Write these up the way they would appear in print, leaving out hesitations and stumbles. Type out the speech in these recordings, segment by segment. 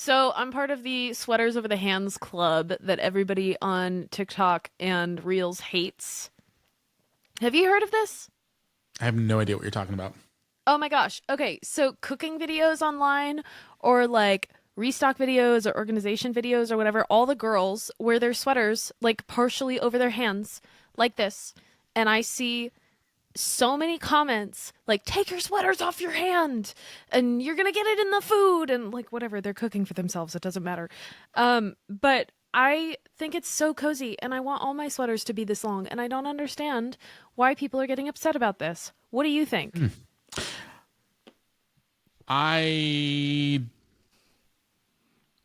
So I'm part of the sweaters over the hands club that everybody on TikTok and Reels hates. Have you heard of this? I have no idea what you're talking about. Oh my gosh. Okay, so cooking videos online or like restock videos or organization videos or whatever, all the girls wear their sweaters like partially over their hands like this. And I see so many comments like take your sweaters off your hand and you're gonna get it in the food and like whatever they're cooking for themselves, it doesn't matter. But I think it's so cozy and I want all my sweaters to be this long and I don't understand why people are getting upset about this. What do you think? I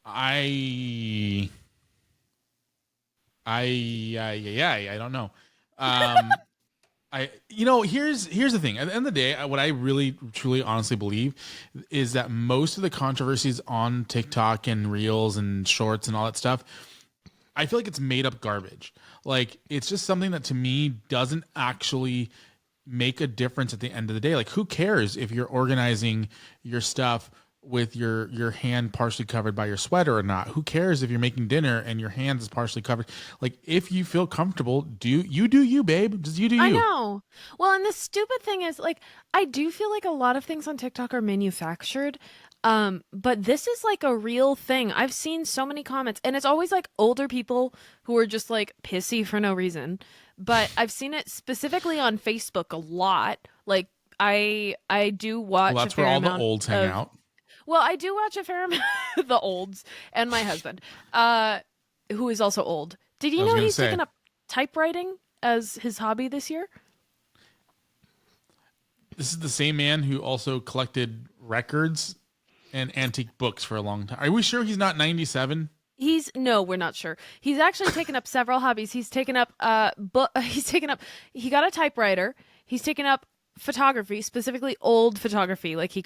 I I don't know. Um here's the thing. At the end of the day, what I really truly honestly believe is that most of the controversies on TikTok and Reels and Shorts and all that stuff, I feel like it's made up garbage. Like it's just something that to me doesn't actually make a difference at the end of the day. Like who cares if you're organizing your stuff with your hand partially covered by your sweater or not? Who cares if you're making dinner and your hands is partially covered? Like if you feel comfortable, do you, babe. Just you do I you. know. Well, and the stupid thing is, like, I do feel like a lot of things on TikTok are manufactured. But this is like a real thing. I've seen so many comments, and it's always like older people who are just like pissy for no reason. But I've seen it specifically on Facebook a lot. Like, I do Well, watch a that's where fair all the amount olds hang of out. well, I do watch a fair amount the olds and my husband, who is also old. Did I you was know gonna he's say taken up typewriting as his hobby this year? this is the same man who also collected records and antique books for a long time. Are we sure he's not 97? He's no, we're not sure. He's actually taken up several hobbies. He's taken up he's taken up he got a typewriter. He's taken up photography, specifically old photography. Like he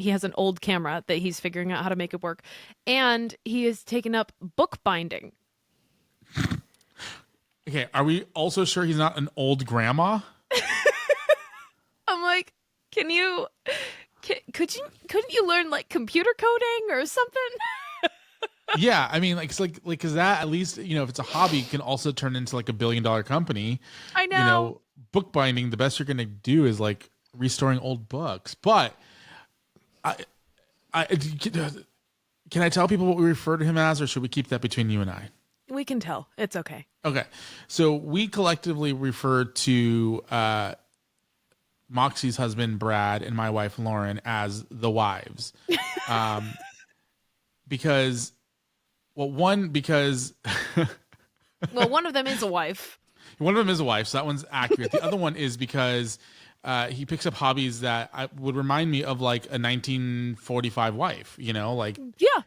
has an old camera that he's figuring out how to make it work. And he has taken up bookbinding. Okay, are we also sure he's not an old grandma? I'm like, can you couldn't you learn like computer coding or something? Yeah, I mean, like, it's like, because that at least, if it's a hobby, can also turn into like $1 billion company. I know. Bookbinding, the best you're gonna do is like restoring old books. But I, can I tell people what we refer to him as, or should we keep that between you and I? We can tell. It's okay. Okay, so we collectively refer to Moxie's husband Brad and my wife Lauren as the wives, because because Well, one of them is a wife. one of them is a wife, so that one's accurate. The other one is because he picks up hobbies that would remind me of like a 1945 wife. Yeah.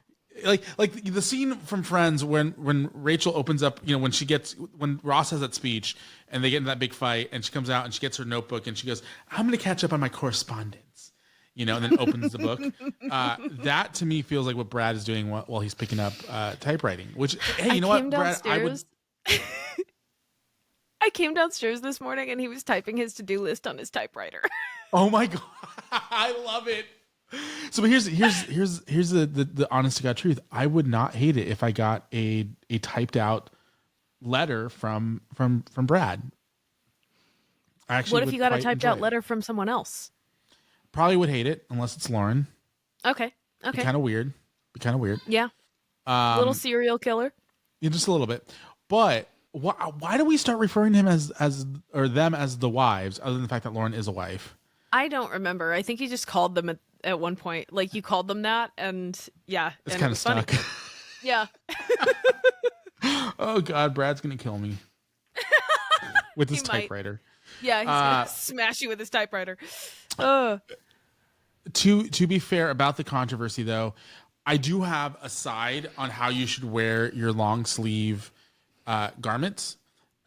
Like the scene from Friends when Rachel opens up, when Ross has that speech and they get in that big fight, and she comes out and she gets her notebook and she goes, "I'm going to catch up on my correspondence." And then opens the book. That to me feels like what Brad is doing while he's picking up typewriting. Which, hey, I you know came what, Brad? I would. downstairs. I came downstairs this morning and he was typing his to-do list on his typewriter. Oh my god, I love it. So, but here's the honest to god truth. I would not hate it if I got a typed out letter from Brad. I actually What if would you got a quite typed enjoy out it. letter from someone else? Probably would hate it unless it's Lauren. Okay. Be Okay. kind of weird. Be kind of weird. Yeah. Little Um, serial killer. yeah, just a little bit. But why do we start referring to him as or them as the wives, other than the fact that Lauren is a wife? I don't remember. I think you just called them at one point. Like you called them that and yeah, It's and it kind of was funny. stuck. Yeah. Oh God, Brad's gonna kill me with his He might. typewriter. Yeah, he's Uh, gonna smash you with his typewriter. Uh to be fair about the controversy, though, I do have a side on how you should wear your long sleeve garments,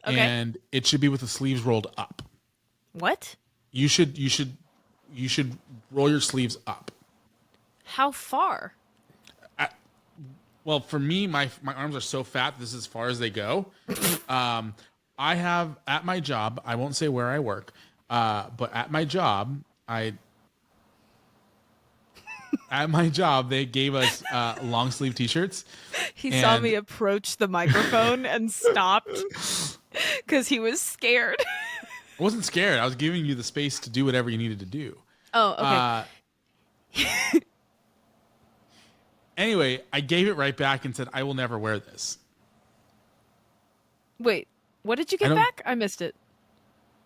okay. and it should be with the sleeves rolled up. What? You should roll your sleeves up. How far? Well, for me, my arms are so fat. This is as far as they go. I have at my job. I won't say where I work, but at my job, I at my job, they gave us long sleeve T-shirts. He saw me approach the microphone and stopped because he was scared. I wasn't scared. I was giving you the space to do whatever you needed to do. Oh, okay. Anyway, I gave it right back and said, I will never wear this. Wait, what did you get back? I missed it.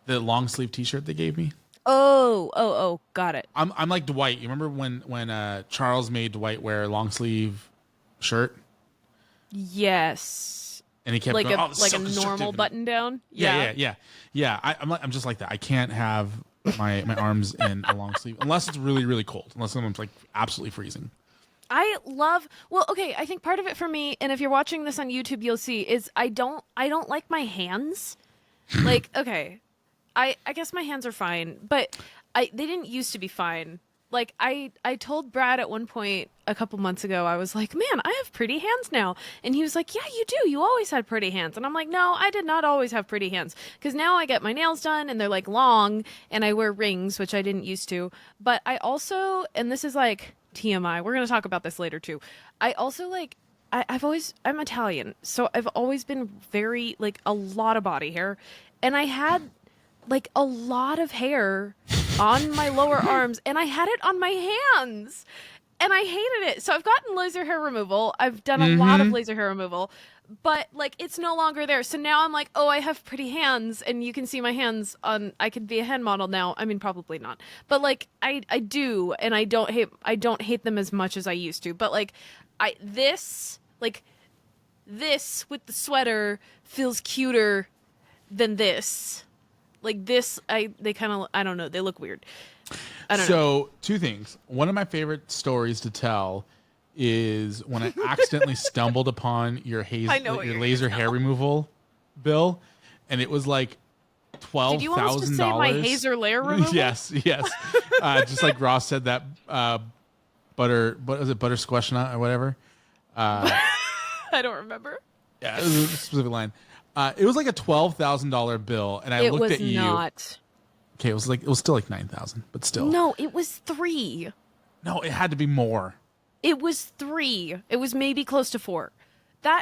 The long sleeve T-shirt they gave me. Oh, got it. I'm like Dwight. You remember when Charles made Dwight wear a long sleeve shirt? Yes. And he kept like going, a normal button down. Yeah. I'm just like that. I can't have my arms in a long sleeve unless it's really, really cold. Unless someone's like absolutely freezing. I think part of it for me, and if you're watching this on YouTube, you'll see, is I don't like my hands. Like, okay, I guess my hands are fine, but they didn't used to be fine. Like, I told Brad at one point a couple months ago, I was like, man, I have pretty hands now. And he was like, yeah, you do. You always had pretty hands. And I'm like, no, I did not always have pretty hands. Because now I get my nails done and they're like long and I wear rings, which I didn't used to. But I also, and this is like TMI, we're going to talk about this later too. I also like, I'm Italian. So I've always been very, like, a lot of body hair. And I had like a lot of hair on my lower arms, and I had it on my hands, and I hated it. So I've gotten laser hair removal. I've done a lot of laser hair removal, but like it's no longer there. So now I'm like, oh, I have pretty hands, and you can see my hands on. I could be a hand model now. I mean, probably not, but like I do, and I don't hate them as much as I used to. But like this with the sweater feels cuter than this. Like this, they kind of, I don't know, they look weird. I don't know. So, two things. One of my favorite stories to tell is when I accidentally stumbled upon your laser hair removal bill, and it was like $12,000. Did you want us to say my laser layer removal? Yes. Just like Ross said that what was it, butter squash nut or whatever? I don't remember. Yeah, it was a specific line. It was like a $12,000 bill, and I looked at you. It was not. Okay, it was still like 9,000, but still. No, it was 3. No, it had to be more. It was 3. It was maybe close to 4.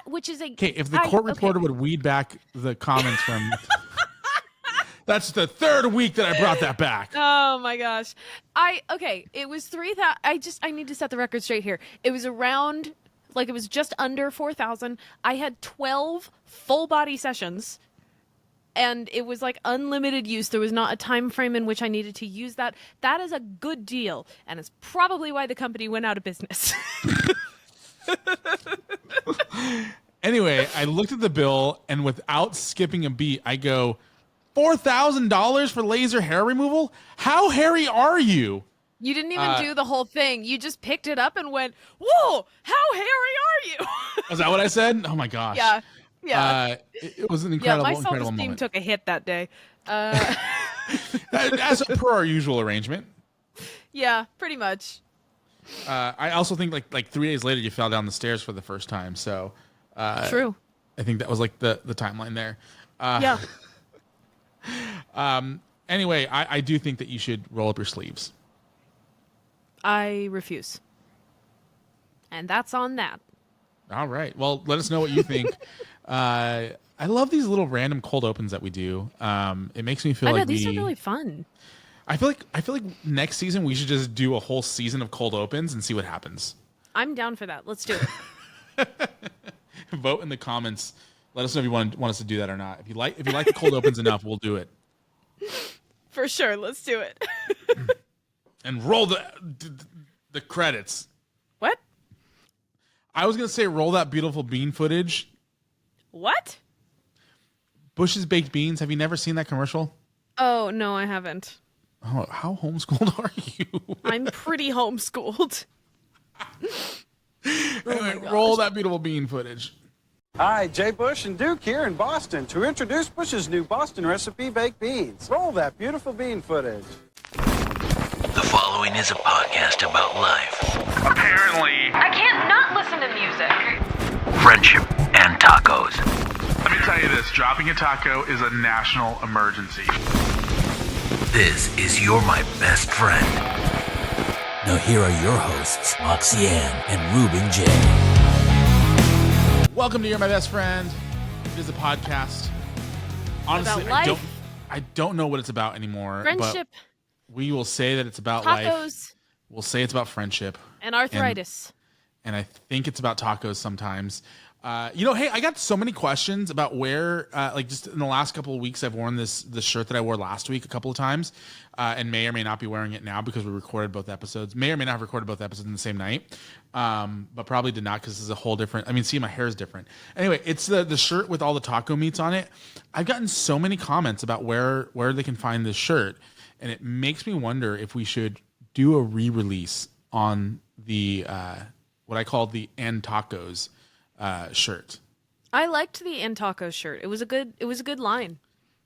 Which is a okay. If the court reporter would weed back the comments from, that's the 3rd week that I brought that back. Oh my gosh, it was 3,000. I need to set the record straight here. It was around. Like, it was just under 4,000. I had 12 full body sessions, and it was like unlimited use. There was not a time frame in which I needed to use that. That is a good deal, and it's probably why the company went out of business. Anyway, I looked at the bill, and without skipping a beat, I go, $4,000 for laser hair removal? How hairy are you? You didn't even do the whole thing. You just picked it up and went, whoa, how hairy are you? Is that what I said? Oh, my gosh. Yeah. It was an incredible, my incredible self-esteem moment. took a hit that day. As per our usual arrangement. Yeah, pretty much. I also think like 3 days later, you fell down the stairs for the first time. So True. I think that was like the timeline there. Yeah. Anyway, I do think that you should roll up your sleeves. I refuse. And that's on that. All right. Well, let us know what you think. I love these little random cold opens that we do. It makes me feel like these are really fun. I feel like next season we should just do a whole season of cold opens and see what happens. I'm down for that. Let's do it. Vote in the comments. Let us know if you want us to do that or not. If you like the cold opens enough, we'll do it. For sure. Let's do it. And roll the credits. What? I was going to say roll that beautiful bean footage. What? Bush's Baked Beans. Have you never seen that commercial? Oh, no, I haven't. Oh, how homeschooled are you? I'm pretty homeschooled. Anyway, roll that beautiful bean footage. Hi, Jay Bush and Duke here in Boston to introduce Bush's new Boston recipe baked beans. Roll that beautiful bean footage. The following is a podcast about life. Apparently. I can't not listen to music. Friendship and tacos. Let me tell you this, dropping a taco is a national emergency. This is You're My Best Friend. Now here are your hosts, Moxy and Ruben Jay. Welcome to You're My Best Friend. It is a podcast. Honestly, About life. I don't know what it's about anymore. Friendship. But we will say that it's about Tacos. life. We'll say it's about friendship. And arthritis. And I think it's about tacos sometimes. Hey, I got so many questions about where, just in the last couple of weeks, I've worn this shirt that I wore last week a couple of times, and may or may not be wearing it now because we recorded both episodes. May or may not have recorded both episodes in the same night, but probably did not because this is a whole different. I mean, see, my hair is different. Anyway, it's the shirt with all the taco meats on it. I've gotten so many comments about where they can find this shirt, and it makes me wonder if we should do a re-release on the what I call the And Tacos shirt. I liked the And Tacos shirt. It was a good line.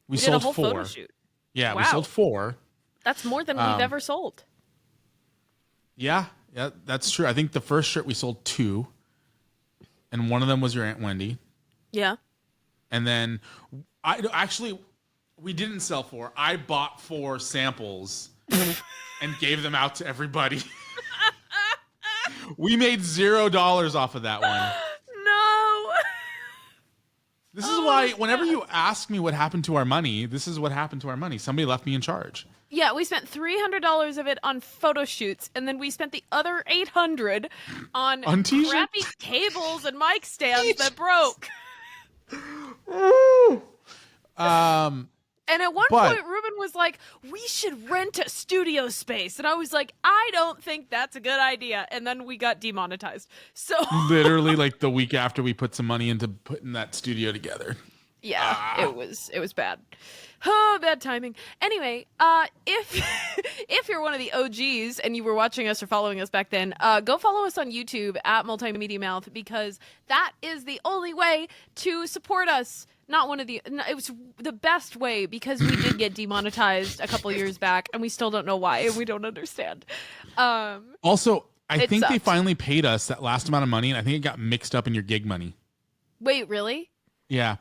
We did sold a whole 4. photo shoot. Yeah, we Wow. sold 4. That's more than we've ever sold. Yeah, that's true. I think the first shirt we sold 2, and one of them was your Aunt Wendy. Yeah. And then we didn't sell 4. I bought 4 samples and gave them out to everybody. We made $0 off of that one. No. This is why whenever you ask me what happened to our money, this is what happened to our money. Somebody left me in charge. Yeah, we spent $300 of it on photo shoots, and then we spent the other $800 on t-shirts? crappy tables and mic stands that broke. And at one point, Ruben was like, we should rent a studio space. And I was like, I don't think that's a good idea. And then we got demonetized. So literally like the week after we put some money into putting that studio together. yeah, it was bad. Oh, bad timing. Anyway, if you're one of the OGs and you were watching us or following us back then, go follow us on YouTube at Multimedia Mouth, because that is the only way to support us. It was the best way, because we did get demonetized a couple years back and we still don't know why, and we don't understand. Also, I think they sucked. finally paid us that last amount of money, and I think it got mixed up in your gig money. Wait, really? Yeah.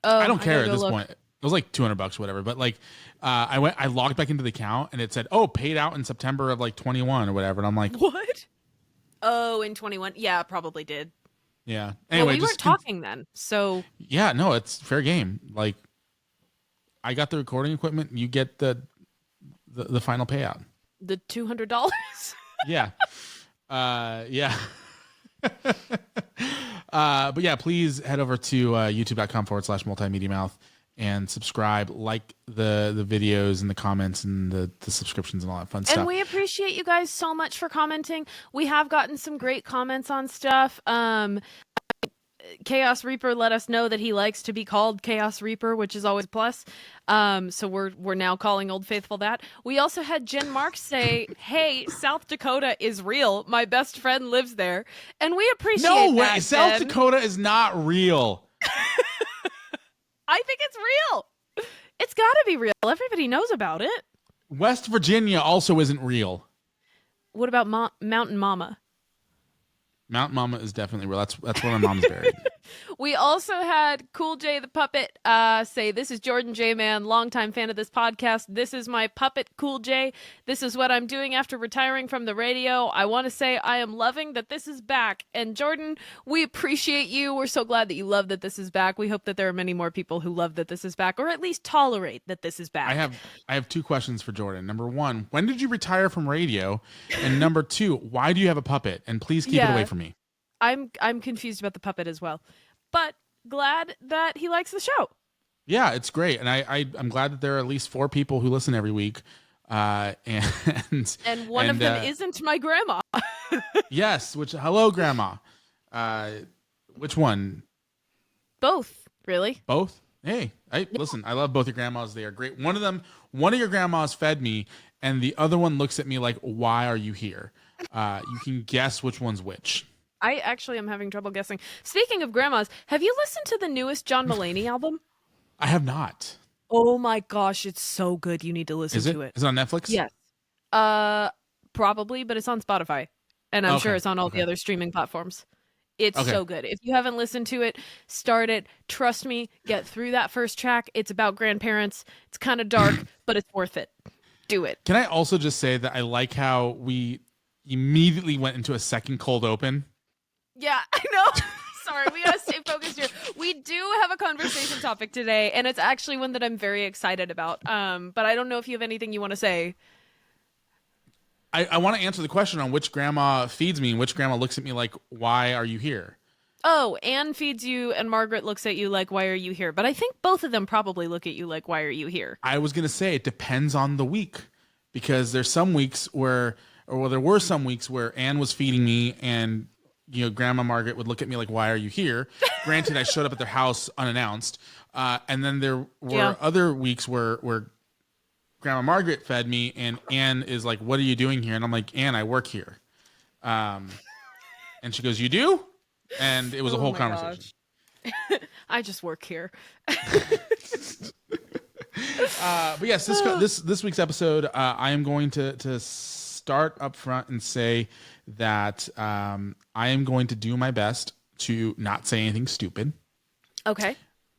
Oh, I don't care at gotta this go look. point. It was like $200, whatever. But like, I logged back into the account and it said, "Oh, paid out in September of like 21 or whatever." And I'm like, What? Oh, in 21. Yeah, probably did. yeah. Well, Anyway, we weren't talking then, so yeah, no, it's fair game. Like, I got the recording equipment. You get the final payout. the $200. Yeah. Yeah. But yeah, please head over to youtube.com/multimedia mouth and subscribe, like the videos and the comments and the subscriptions and all that fun stuff. And we appreciate you guys so much for commenting. We have gotten some great comments on stuff. Chaos Reaper let us know that he likes to be called Chaos Reaper, which is always a plus. So we're now calling Old Faithful that. We also had Jen Marks say, "Hey, South Dakota is real. My best friend lives there," and we appreciate No way, that, South Jen. Dakota is not real. I think it's real. It's got to be real. Everybody knows about it. West Virginia also isn't real. What about Mountain Mama? Mount Mama is definitely real. That's where my mom's buried. We also had Cool J the Puppet say, "This is Jordan J. Man, longtime fan of this podcast. This is my puppet, Cool J. This is what I'm doing after retiring from the radio. I want to say I am loving that this is back." And Jordan, we appreciate you. We're so glad that you love that this is back. We hope that there are many more people who love that this is back, or at least tolerate that this is back. I have 2 questions for Jordan. Number 1, when did you retire from radio? And number 2, why do you have a puppet? And please keep it away from me. I'm confused about the puppet as well, but glad that he likes the show. Yeah, it's great, and I'm glad that there are at least 4 people who listen every week, and one of them isn't my grandma. Yes, hello grandma. Which one? Both, really. Both? Hey, listen, I love both your grandmas. They are great. One of your grandmas fed me, and the other one looks at me like, "Why are you here?" You can guess which one's which. I actually am having trouble guessing. Speaking of grandmas, have you listened to the newest John Mulaney album? I have not. Oh my gosh, it's so good. You need to listen to it. Is it on Netflix? Yes. Probably, but it's on Spotify. And I'm sure it's on all the other streaming platforms. It's so good. If you haven't listened to it, start it. Trust me, get through that first track. It's about grandparents. It's kind of dark, but it's worth it. Do it. Can I also just say that I like how we immediately went into a second cold open. Yeah, I know. Sorry, we gotta stay focused here. We do have a conversation topic today, and it's actually one that I'm very excited about. But I don't know if you have anything you want to say. I want to answer the question on which grandma feeds me and which grandma looks at me like, why are you here? Oh, Anne feeds you, and Margaret looks at you like, why are you here? But I think both of them probably look at you like, why are you here? I was going to say it depends on the week, because there's some weeks where, there were some weeks where Anne was feeding me and, Grandma Margaret would look at me like, why are you here? Granted, I showed up at their house unannounced. And then there were other weeks where Grandma Margaret fed me and Anne is like, what are you doing here? And I'm like, Anne, I work here. And she goes, you do? And it was a whole conversation. I just work here. But yes, this week's episode, I am going to start up front and say that I am going to do my best to not say anything stupid. Okay.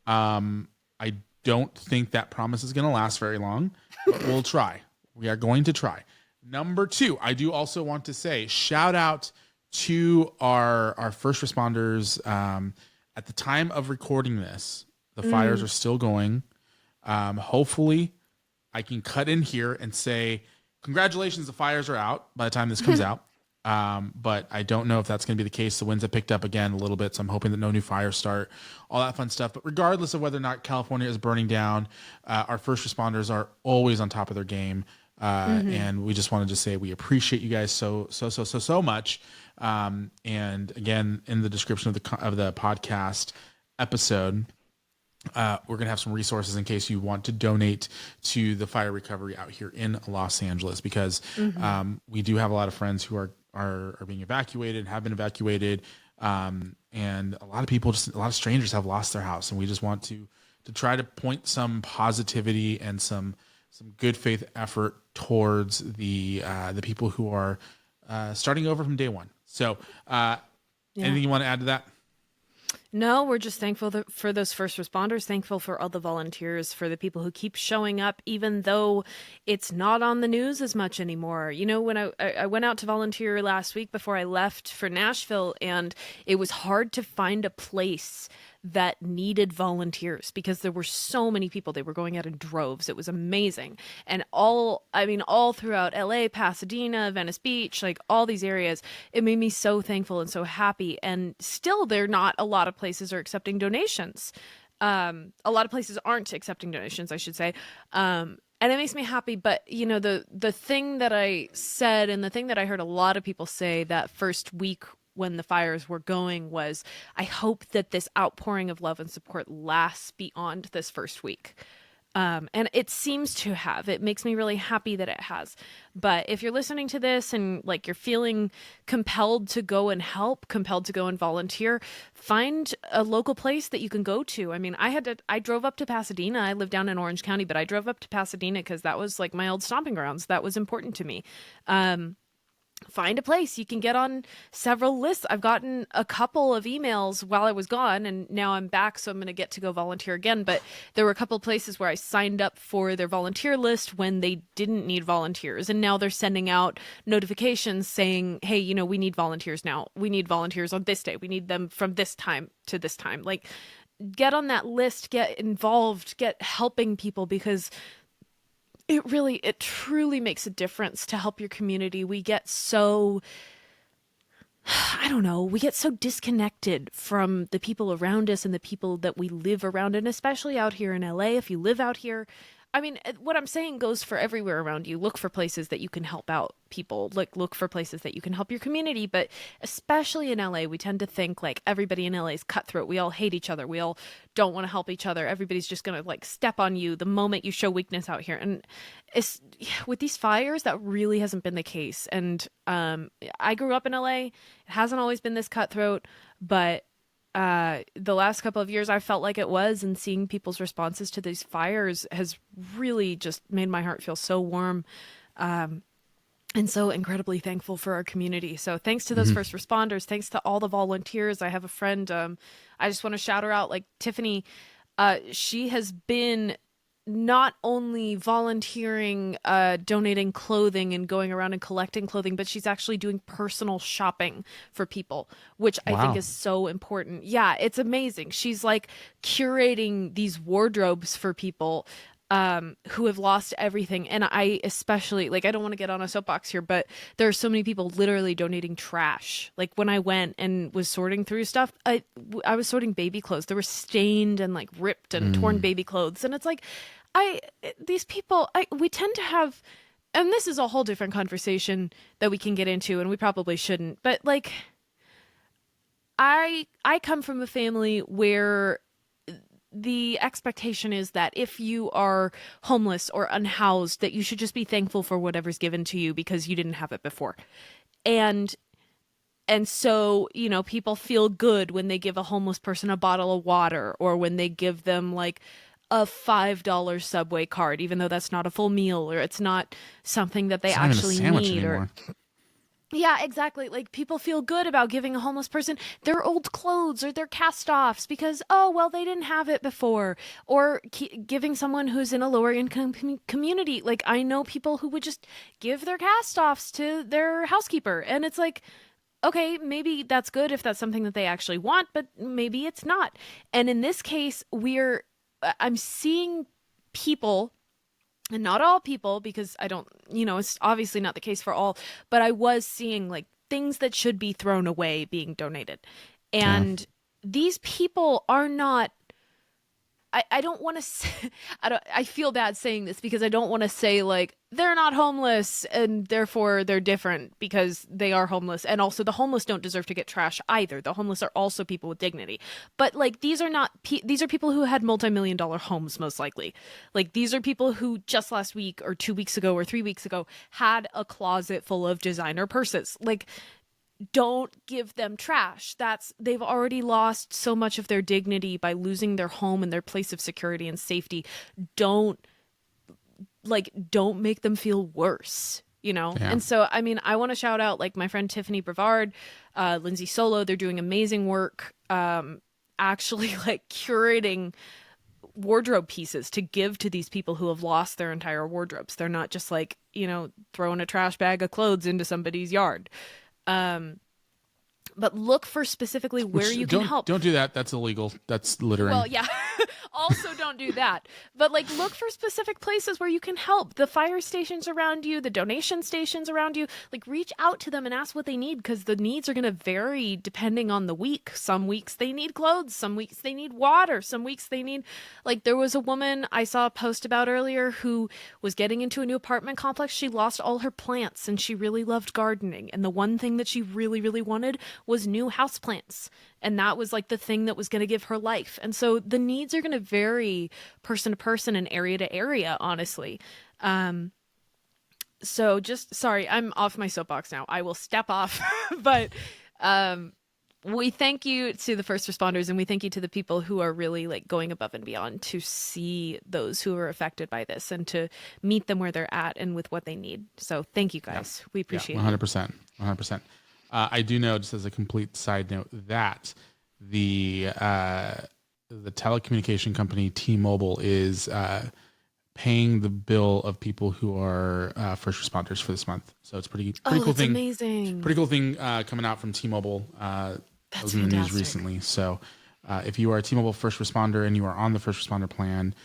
I don't think that promise is going to last very long, but we'll try. We are going to try. Number 2, I do also want to say shout out to our first responders. At the time of recording this, the fires are still going. Hopefully I can cut in here and say, congratulations, the fires are out by the time this comes out. But I don't know if that's going to be the case. The winds have picked up again a little bit, so I'm hoping that no new fires start, all that fun stuff. But regardless of whether or not California is burning down, our first responders are always on top of their game. And we just wanted to say we appreciate you guys so much. And again, in the description of the podcast episode, we're going to have some resources in case you want to donate to the fire recovery out here in Los Angeles, because we do have a lot of friends who are being evacuated, have been evacuated. And a lot of people, a lot of strangers have lost their house. And we just want to try to point some positivity and some good faith effort towards the people who are starting over from day one. So anything you want to add to that? No, we're just thankful for those first responders, thankful for all the volunteers, for the people who keep showing up, even though it's not on the news as much anymore. When I went out to volunteer last week before I left for Nashville, and it was hard to find a place that needed volunteers because there were so many people. They were going out in droves. It was amazing. And all throughout LA, Pasadena, Venice Beach, like all these areas, it made me so thankful and so happy. And still, a lot of places are accepting donations. A lot of places aren't accepting donations, I should say. And it makes me happy. But, the thing that I said and the thing that I heard a lot of people say that first week when the fires were going was, I hope that this outpouring of love and support lasts beyond this first week. And it seems to have. It makes me really happy that it has. But if you're listening to this and like you're feeling compelled to go and help, compelled to go and volunteer, find a local place that you can go to. I mean, I drove up to Pasadena. I live down in Orange County, but I drove up to Pasadena because that was like my old stomping grounds. That was important to me. Find a place. You can get on several lists. I've gotten a couple of emails while I was gone, and now I'm back, so I'm going to get to go volunteer again. But there were a couple of places where I signed up for their volunteer list when they didn't need volunteers, and now they're sending out notifications saying, hey, we need volunteers now. We need volunteers on this day. We need them from this time to this time. Like, get on that list, get involved, get helping people, because it truly makes a difference to help your community. We get so, we get so disconnected from the people around us and the people that we live around, and especially out here in LA. If you live out here, I mean, what I'm saying goes for everywhere around you. Look for places that you can help out people. Look for places that you can help your community. But especially in LA, we tend to think like everybody in LA is cutthroat. We all hate each other. We all don't want to help each other. Everybody's just going to like step on you the moment you show weakness out here. And with these fires, that really hasn't been the case. And I grew up in LA. It hasn't always been this cutthroat, but the last couple of years I felt like it was, and seeing people's responses to these fires has really just made my heart feel so warm, and so incredibly thankful for our community. So thanks to those first responders, thanks to all the volunteers. I have a friend, I just want to shout her out, like Tiffany. She has been not only volunteering, donating clothing and going around and collecting clothing, but she's actually doing personal shopping for people, which I think Wow. is so important. Yeah, it's amazing. She's like curating these wardrobes for people who have lost everything. And I especially, like, I don't want to get on a soapbox here, but there are so many people literally donating trash. Like when I went and was sorting through stuff, I was sorting baby clothes. They were stained and like ripped and torn baby clothes. And it's like, these people, we tend to have, and this is a whole different conversation that we can get into, and we probably shouldn't, but like, I come from a family where the expectation is that if you are homeless or unhoused, that you should just be thankful for whatever's given to you because you didn't have it before. And so, you know, people feel good when they give a homeless person a bottle of water, or when they give them like a $5 Subway card, even though that's not a full meal, or it's not something that they It's not even a actually sandwich need. anymore. Yeah, exactly. Like people feel good about giving a homeless person their old clothes or their cast-offs because, oh, well, they didn't have it before. Or giving someone who's in a lower income community. Like I know people who would just give their cast-offs to their housekeeper. And it's like, okay, maybe that's good if that's something that they actually want, but maybe it's not. And in this case, I'm seeing people, and not all people, because I don't, you know, it's obviously not the case for all, but I was seeing like things that should be thrown away being donated. And these people are not, I don't want to say, I feel bad saying this because I don't want to say like they're not homeless and therefore they're different because they are homeless. And also the homeless don't deserve to get trash either. The homeless are also people with dignity. But like these are people who had multi-million-dollar homes most likely. Like these are people who just last week or 2 weeks ago or 3 weeks ago had a closet full of designer purses. Like, don't give them trash. They've already lost so much of their dignity by losing their home and their place of security and safety. Don't make them feel worse, you know? Yeah. And so, I mean, I want to shout out like my friend Tiffany Brevard, Lindsay Solo. They're doing amazing work, actually like curating wardrobe pieces to give to these people who have lost their entire wardrobes. They're not just like, you know, throwing a trash bag of clothes into somebody's yard. But look for specifically where you can help. Don't do that. That's illegal. That's littering. Well, yeah. Also, don't do that. But like, look for specific places where you can help. The fire stations around you, the donation stations around you. Like, reach out to them and ask what they need, because the needs are going to vary depending on the week. Some weeks they need clothes. Some weeks they need water. Some weeks they need, like, there was a woman I saw a post about earlier who was getting into a new apartment complex. She lost all her plants and she really loved gardening. And the one thing that she really, really wanted was new houseplants. And that was like the thing that was going to give her life. And so the needs are going to vary person to person and area to area, honestly. So just, sorry, I'm off my soapbox now. I will step off. But we thank you to the first responders, and we thank you to the people who are really like going above and beyond to see those who are affected by this and to meet them where they're at and with what they need. So thank you guys. We appreciate it. 100%. 100%. I do know, just as a complete side note, that the telecommunication company T-Mobile is paying the bill of people who are first responders for this month. So it's pretty cool that's thing. Amazing. Pretty cool thing coming out from T-Mobile. That was in the news recently. So if you are a T-Mobile first responder and you are on the first responder plan,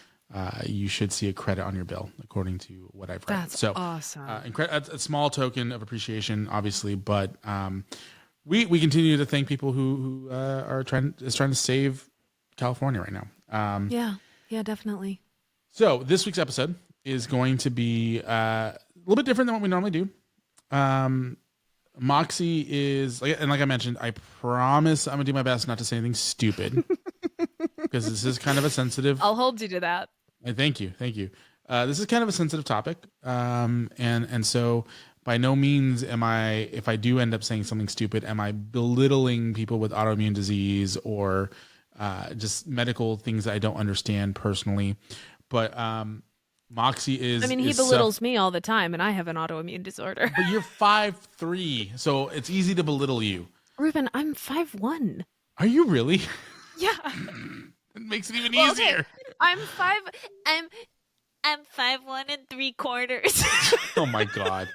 you should see a credit on your bill, according to what I've read. That's so awesome. A small token of appreciation, obviously, but we continue to thank people who are trying to save California right now. Yeah, definitely. So this week's episode is going to be a little bit different than what we normally do. Moxy is, like I mentioned, I promise I'm gonna do my best not to say anything stupid because this is kind of a sensitive. I'll hold you to that. Thank you. This is kind of a sensitive topic, and so by no means am I, if I do end up saying something stupid, am I belittling people with autoimmune disease or just medical things that I don't understand personally. But Moxy is. I mean, he belittles me all the time, and I have an autoimmune disorder. But you're 5'3", so it's easy to belittle you. Ruben, I'm 5'1". Are you really? Yeah. It makes it even easier. Okay. I'm I'm 5'1 3/4. Oh my God.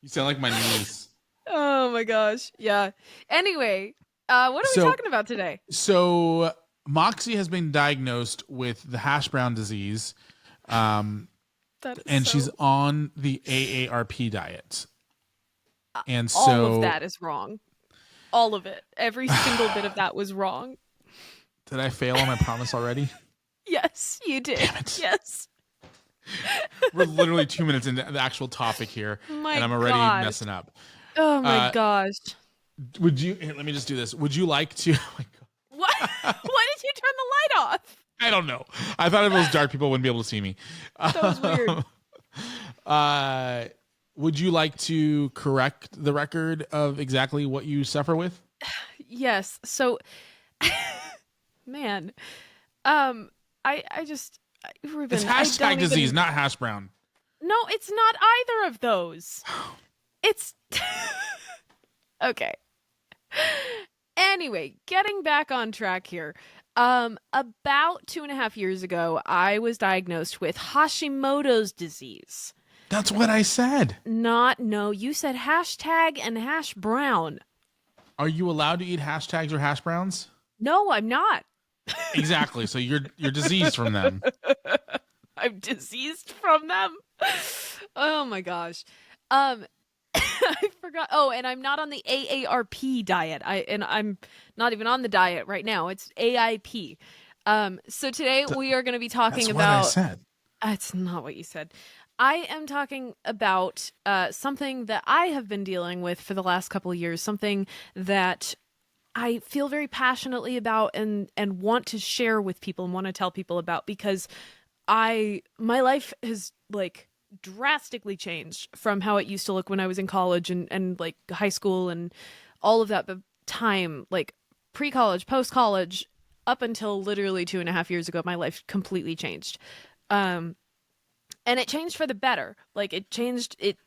You sound like my niece. Oh my gosh. Yeah. Anyway, what are we So- talking about today? So Moxy has been diagnosed with the hash brown disease, That is and so- she's on the AARP diet. And so all of that is wrong. All of it. Every single bit of that was wrong. did I fail on my promise already? Yes, you did. Damn it. Yes. We're literally 2 minutes into the actual topic here, My and I'm already God. messing up. Oh my Uh, gosh. Would you? Here, let me just do this. Would you like to? Oh my God. What? Why did you turn the light off? I don't know. I thought if it was dark, people wouldn't be able to see me. That was weird. Would you like to correct the record of exactly what you suffer with? Yes. So, man, Ruben, It's I hashtag don't disease, even- not hash brown. No, it's not either of those. It's okay. Anyway, getting back on track here. About 2.5 years ago, I was diagnosed with Hashimoto's disease. That's what I said. No, you said hashtag and hash brown. Are you allowed to eat hashtags or hash browns? No, I'm not. Exactly. So you're diseased from them. I'm diseased from them. Oh my gosh. I forgot. Oh, and I'm not on the AARP diet. I'm not even on the diet right now. It's AIP. So today we are going to be talking That's about. what I said. That's not what you said. I am talking about something that I have been dealing with for the last couple of years, something that I feel very passionately about and want to share with people and want to tell people about, because my life has like drastically changed from how it used to look when I was in college and like high school and all of that. But time, like pre-college, post-college, up until literally 2.5 years ago, my life completely changed. And it changed for the better. Like it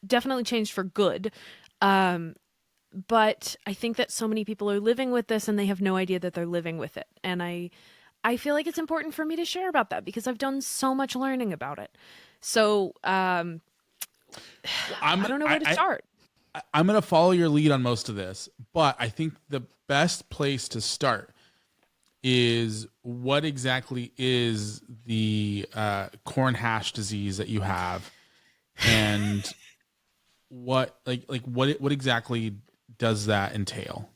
definitely changed for good. But I think that so many people are living with this and they have no idea that they're living with it. And I feel like it's important for me to share about that because I've done so much learning about it. So I don't know where to start. I'm going to follow your lead on most of this, but I think the best place to start is what exactly is the corn hash disease that you have, and what what exactly does that entail?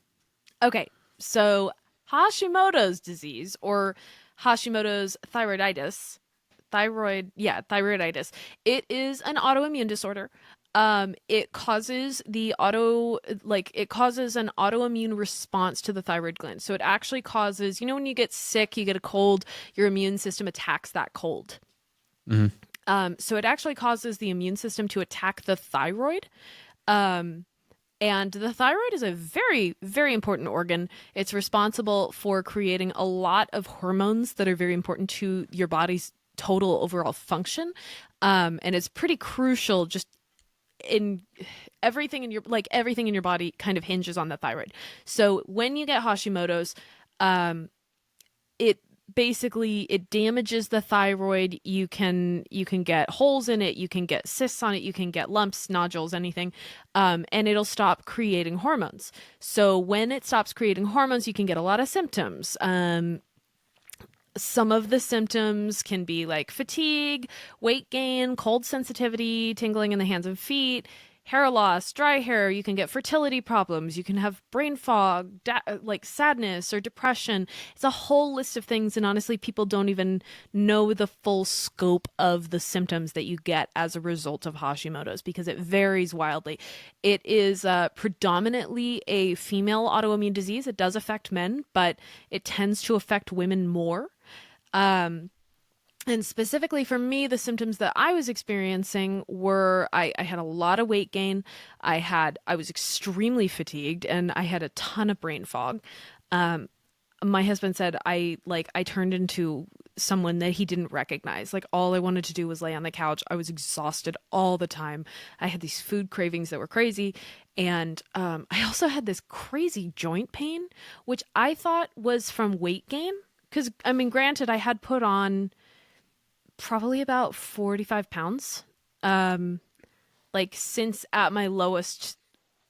Okay, so Hashimoto's disease, or Hashimoto's thyroiditis, it is an autoimmune disorder. It causes an autoimmune response to the thyroid gland. So it actually causes, when you get sick, you get a cold, your immune system attacks that cold. Mm-hmm. So it actually causes the immune system to attack the thyroid. And the thyroid is a very, very important organ. It's responsible for creating a lot of hormones that are very important to your body's total overall function. And it's pretty crucial just in everything in your body kind of hinges on the thyroid. So when you get Hashimoto's, it damages the thyroid. You can get holes in it, you can get cysts on it, you can get lumps, nodules, anything, and it'll stop creating hormones. So when it stops creating hormones, you can get a lot of symptoms. Some of the symptoms can be like fatigue, weight gain, cold sensitivity, tingling in the hands and feet, hair loss, dry hair. You can get fertility problems. You can have brain fog, like sadness or depression. It's a whole list of things. And honestly, people don't even know the full scope of the symptoms that you get as a result of Hashimoto's because it varies wildly. It is predominantly a female autoimmune disease. It does affect men, but it tends to affect women more. And specifically for me, the symptoms that I was experiencing were I had a lot of weight gain. I was extremely fatigued and I had a ton of brain fog. My husband said I turned into someone that he didn't recognize. Like all I wanted to do was lay on the couch. I was exhausted all the time. I had these food cravings that were crazy. And I also had this crazy joint pain, which I thought was from weight gain. Because, granted, I had put on Probably about 45 pounds. Like since at my lowest,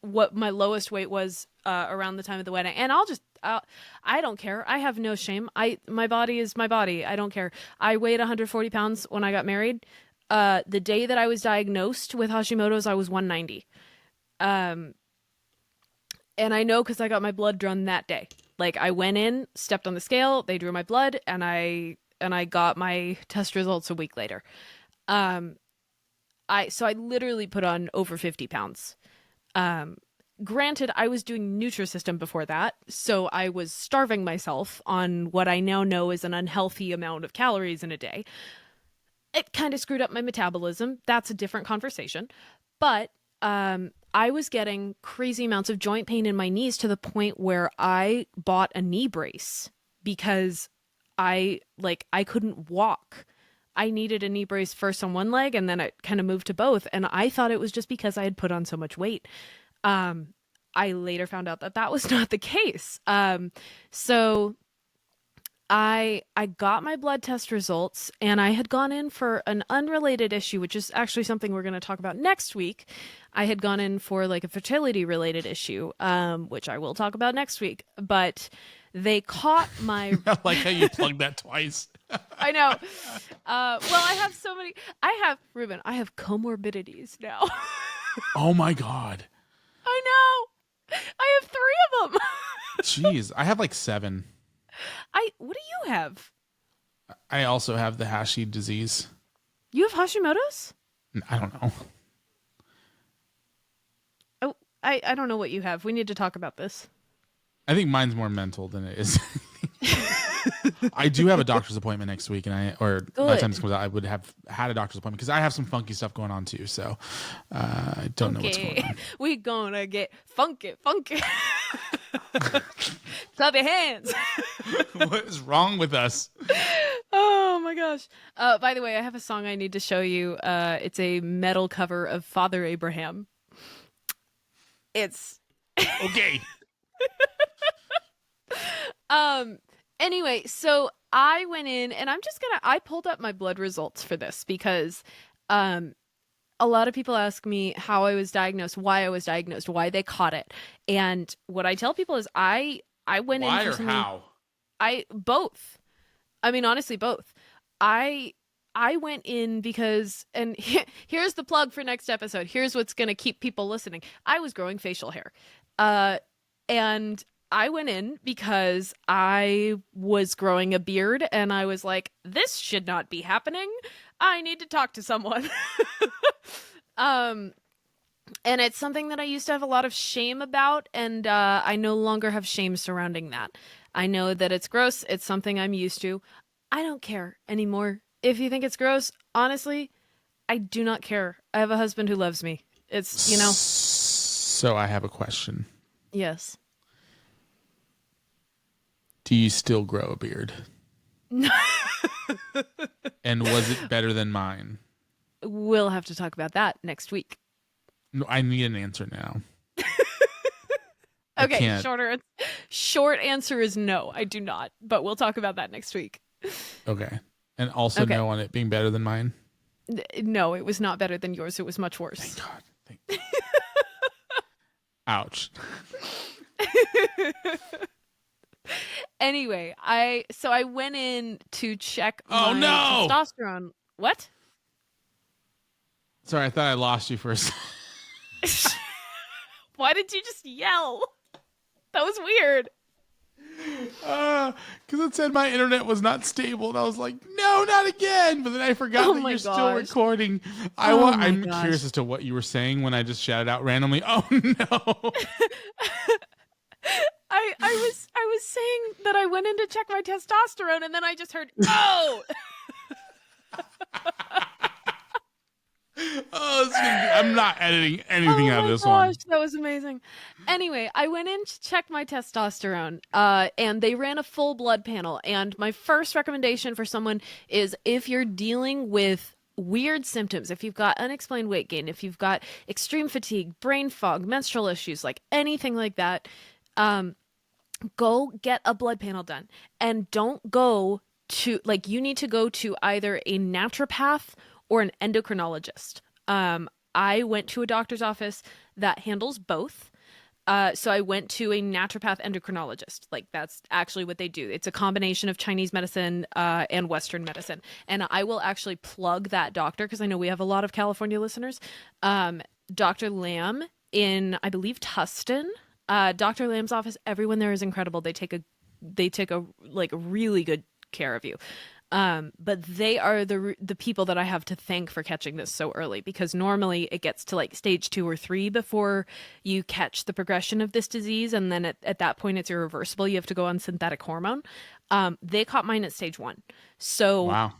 what my lowest weight was around the time of the wedding. And I don't care. I have no shame. My body is my body. I don't care. I weighed 140 pounds when I got married. The day that I was diagnosed with Hashimoto's, I was 190. And I know because I got my blood drawn that day. Like I went in, stepped on the scale, they drew my blood, and I got my test results a week later. So I literally put on over 50 pounds. Granted, I was doing Nutrisystem before that, so I was starving myself on what I now know is an unhealthy amount of calories in a day. It kind of screwed up my metabolism. That's a different conversation. But I was getting crazy amounts of joint pain in my knees to the point where I bought a knee brace because I couldn't walk. I needed a knee brace first on one leg and then it kind of moved to both. And I thought it was just because I had put on so much weight. I later found out that that was not the case. So I got my blood test results and I had gone in for an unrelated issue, which is actually something we're going to talk about next week. I had gone in for like a fertility related issue, which I will talk about next week, but they caught my... I like how you plugged that twice. I know. Well, Ruben, I have comorbidities now. Oh my God. I know. I have 3 of them. Jeez. I have like 7. What do you have? I also have the Hashi disease. You have Hashimoto's? I don't know. Oh, I don't know what you have. We need to talk about this. I think mine's more mental than it is. I do have a doctor's appointment next week, and by the time this comes out, I would have had a doctor's appointment because I have some funky stuff going on too. So I don't know what's going on. We gonna get funky. Clap your hands. What is wrong with us? Oh my gosh. By the way, I have a song I need to show you. It's a metal cover of Father Abraham. It's okay. Anyway, so I went in and I pulled up my blood results for this because a lot of people ask me how I was diagnosed, why I was diagnosed, why they caught it. And what I tell people is I went in for something. Why or how? Both. I mean, honestly, both. I went in because, and here's the plug for next episode. Here's what's going to keep people listening. I was growing facial hair. And I went in because I was growing a beard and I was like, this should not be happening. I need to talk to someone. And it's something that I used to have a lot of shame about, and I no longer have shame surrounding that. I know that it's gross. It's something I'm used to. I don't care anymore. If you think it's gross, honestly, I do not care. I have a husband who loves me. It's, you know. So I have a question. Yes. Do you still grow a beard? And was it better than mine? We'll have to talk about that next week. No, I need an answer now. Okay, short answer is no, I do not. But we'll talk about that next week. Okay. And also no on it being better than mine? No, it was not better than yours. It was much worse. Thank God. Ouch. Anyway, I went in to check my testosterone. What? Sorry, I thought I lost you for a second. Why did you just yell? That was weird. Because it said my internet was not stable, and I was like, "No, not again!" But then I forgot that you're still recording. I'm curious as to what you were saying when I just shouted out randomly. Oh no! I was saying that I went in to check my testosterone, and then I just heard, "Oh." I'm not editing anything out of this one. That was amazing. Anyway, I went in to check my testosterone, and they ran a full blood panel. And my first recommendation for someone is if you're dealing with weird symptoms, if you've got unexplained weight gain, if you've got extreme fatigue, brain fog, menstrual issues, like anything like that, go get a blood panel done. And don't go to like you need to go to either a naturopath or an endocrinologist. I went to a doctor's office that handles both. So I went to a naturopath endocrinologist. Like that's actually what they do. It's a combination of Chinese medicine and Western medicine. And I will actually plug that doctor because I know we have a lot of California listeners. Dr. Lamb in, I believe, Tustin. Dr. Lamb's office, everyone there is incredible. They take a like really good care of you. But they are the people that I have to thank for catching this so early, because normally it gets to like stage 2 or 3 before you catch the progression of this disease. And then at that point it's irreversible. You have to go on synthetic hormone. They caught mine at stage 1. So Wow.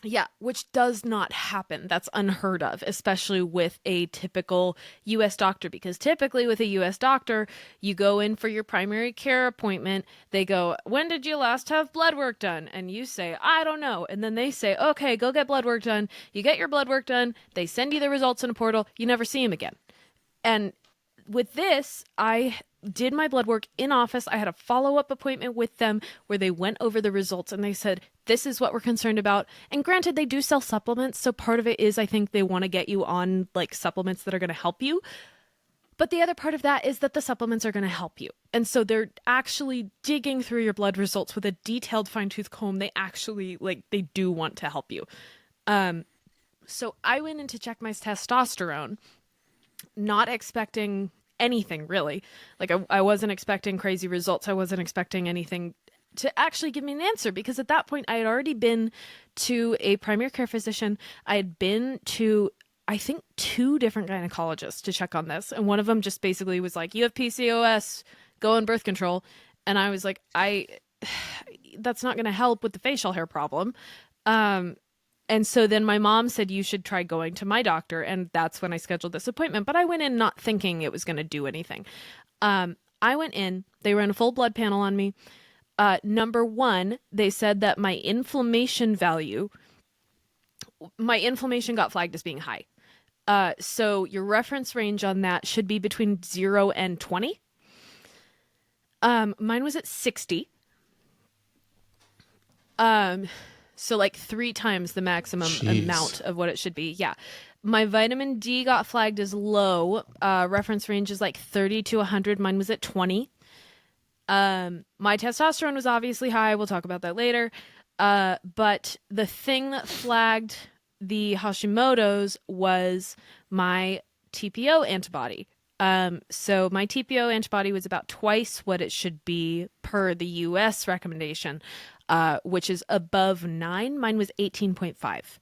yeah, which does not happen. That's unheard of, especially with a typical US doctor, because typically with a US doctor, you go in for your primary care appointment. They go, "When did you last have blood work done?" And you say, "I don't know." And then they say, "Okay, go get blood work done." You get your blood work done. They send you the results in a portal. You never see them again. And with this, I did my blood work in office. I had a follow-up appointment with them where they went over the results and they said, "This is what we're concerned about." And granted, they do sell supplements. So part of it is I think they want to get you on like supplements that are going to help you. But the other part of that is that the supplements are going to help you. And so they're actually digging through your blood results with a detailed fine-tooth comb. They actually they do want to help you. So I went in to check my testosterone, not expecting anything really. Like I wasn't expecting crazy results. I wasn't expecting anything to actually give me an answer, because at that point I had already been to a primary care physician. I had been to, I think, 2 different gynecologists to check on this. And one of them just basically was like, "You have PCOS, go on birth control." And I was like, that's not going to help with the facial hair problem. And so then my mom said, "You should try going to my doctor." And that's when I scheduled this appointment. But I went in not thinking it was going to do anything. I went in, they ran a full blood panel on me. Number 1, they said that my inflammation got flagged as being high. So your reference range on that should be between 0 and 20. Mine was at 60. So like 3 times the maximum Jeez. amount of what it should be. Yeah. My vitamin D got flagged as low. Reference range is like 30 to 100. Mine was at 20. My testosterone was obviously high. We'll talk about that later. But the thing that flagged the Hashimoto's was my TPO antibody. So my TPO antibody was about twice what it should be per the US recommendation, which is above 9. Mine was 18.5.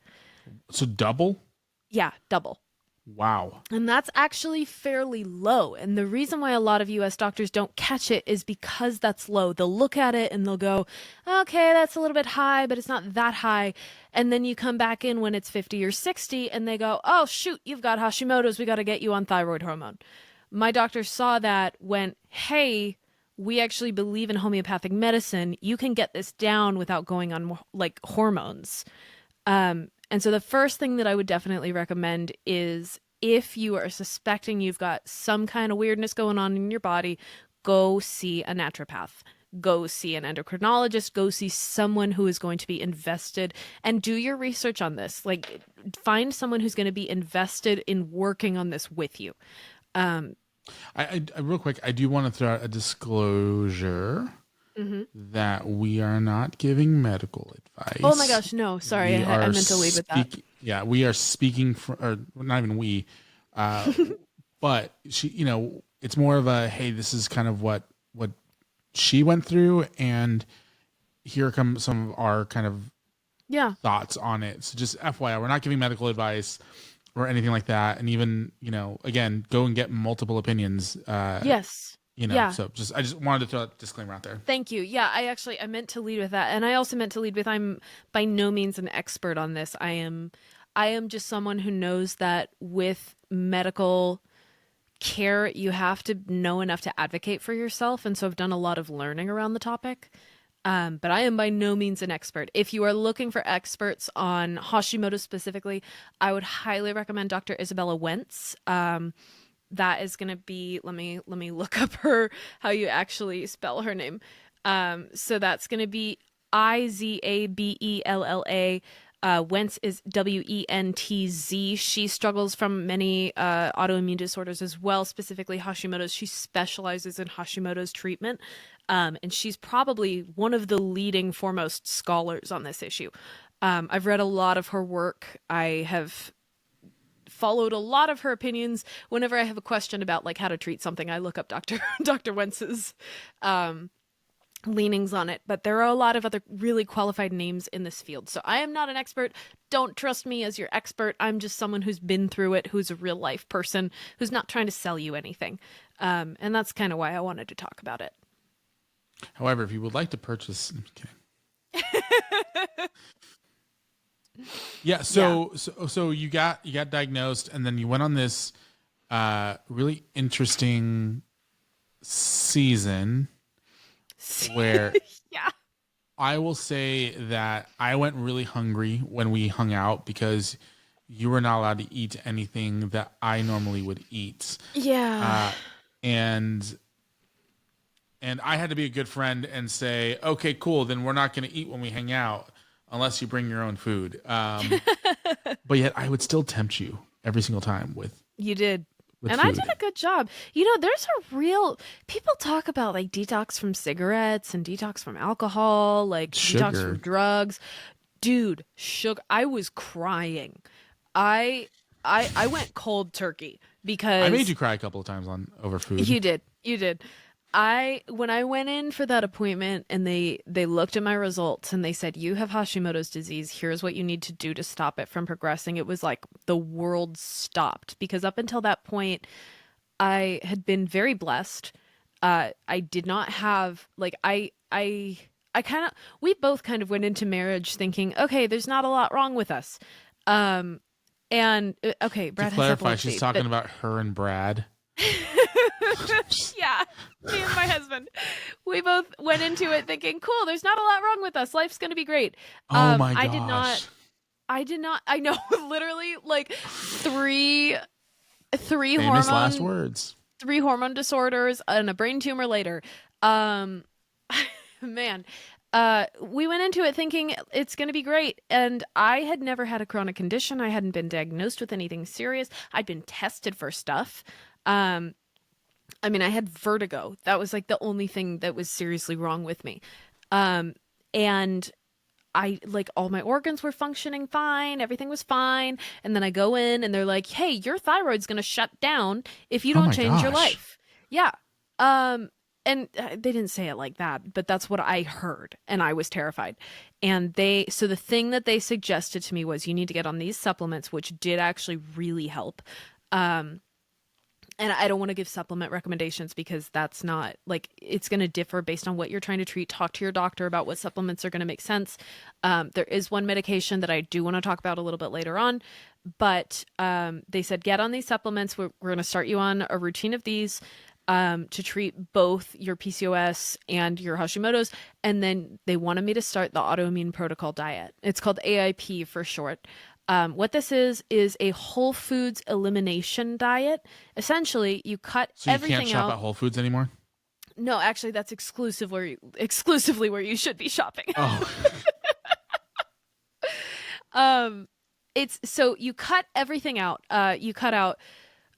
So double? Yeah, double. Wow. And that's actually fairly low. And the reason why a lot of US doctors don't catch it is because that's low. They'll look at it and they'll go, "Okay, that's a little bit high, but it's not that high." And then you come back in when it's 50 or 60 and they go, "Oh, shoot, you've got Hashimoto's. We got to get you on thyroid hormone." My doctor saw that, went, "Hey, we actually believe in homeopathic medicine. You can get this down without going on like hormones." And so the first thing that I would definitely recommend is, if you are suspecting you've got some kind of weirdness going on in your body, go see a naturopath, go see an endocrinologist, go see someone who is going to be invested, and do your research on this. Like, find someone who's going to be invested in working on this with you. I real quick, I do want to throw out a disclosure that we are not giving medical advice. Oh my gosh, no, sorry, I meant to lead with that. Yeah, we are speaking for, or not even we, but she, it's more of a, hey, this is kind of what she went through, and here come some of our kind of thoughts on it. So just FYI, we're not giving medical advice or anything like that. And even, again, go and get multiple opinions. Yes. So I just wanted to throw a disclaimer out there. Thank you. Yeah, I meant to lead with that. And I also meant to lead with, I'm by no means an expert on this. I am just someone who knows that with medical care, you have to know enough to advocate for yourself. And so I've done a lot of learning around the topic. But I am by no means an expert. If you are looking for experts on Hashimoto specifically, I would highly recommend Dr. Isabella Wentz. That is going to be, let me look up how you actually spell her name. So that's going to be Izabella. Wentz is Wentz. She struggles from many autoimmune disorders as well, specifically Hashimoto's. She specializes in Hashimoto's treatment, and she's probably one of the leading foremost scholars on this issue. I've read a lot of her work. I have followed a lot of her opinions. Whenever I have a question about like how to treat something, I look up Dr. Wentz's leanings on it, but there are a lot of other really qualified names in this field. So I am not an expert. Don't trust me as your expert. I'm just someone who's been through it, who's a real life person, who's not trying to sell you anything. And that's kind of why I wanted to talk about it. However, if you would like to purchase, I'm kidding. Yeah. So you got diagnosed, and then you went on this really interesting season where Yeah. I will say that I went really hungry when we hung out because you were not allowed to eat anything that I normally would eat. Yeah. And I had to be a good friend and say, okay, cool, then we're not going to eat when we hang out unless you bring your own food. But yet I would still tempt you every single time with You did. with And food. I did a good job. You know, there's a real people talk about like detox from cigarettes and detox from alcohol, like detox Sugar. from drugs. Dude, sugar. I was crying. I went cold turkey because I made you cry a couple of times over food. You did. When I went in for that appointment and they looked at my results and they said, you have Hashimoto's disease. Here's what you need to do to stop it from progressing. It was like the world stopped because up until that point, I had been very blessed. I did not have like, we both kind of went into marriage thinking, okay, there's not a lot wrong with us. Okay, Brad To has clarify, epilepsy, she's talking but- about her and Brad. Yeah, me and my husband. We both went into it thinking, cool, there's not a lot wrong with us. Life's going to be great. Oh my gosh. I did not, I know, literally like three Famous last hormone, words. 3 hormone disorders and a brain tumor later. Man, we went into it thinking it's going to be great. And I had never had a chronic condition. I hadn't been diagnosed with anything serious. I'd been tested for stuff. I mean, I had vertigo. That was like the only thing that was seriously wrong with me. And I like all my organs were functioning fine. Everything was fine. And then I go in and they're like, hey, your thyroid's going to shut down if you Oh don't my change your gosh. life. Yeah. And they didn't say it like that, but that's what I heard. And I was terrified. And so the thing that they suggested to me was you need to get on these supplements, which did actually really help. And I don't want to give supplement recommendations because that's not like it's going to differ based on what you're trying to treat. Talk to your doctor about what supplements are going to make sense. There is one medication that I do want to talk about a little bit later on, but they said get on these supplements. We're going to start you on a routine of these to treat both your PCOS and your Hashimoto's. And then they wanted me to start the autoimmune protocol diet. It's called AIP for short. What this is a whole foods elimination diet. Essentially, you cut So you everything can't shop out. at Whole Foods anymore? No, actually, that's exclusively where you should be shopping. Oh. It's so you cut everything out. You cut out.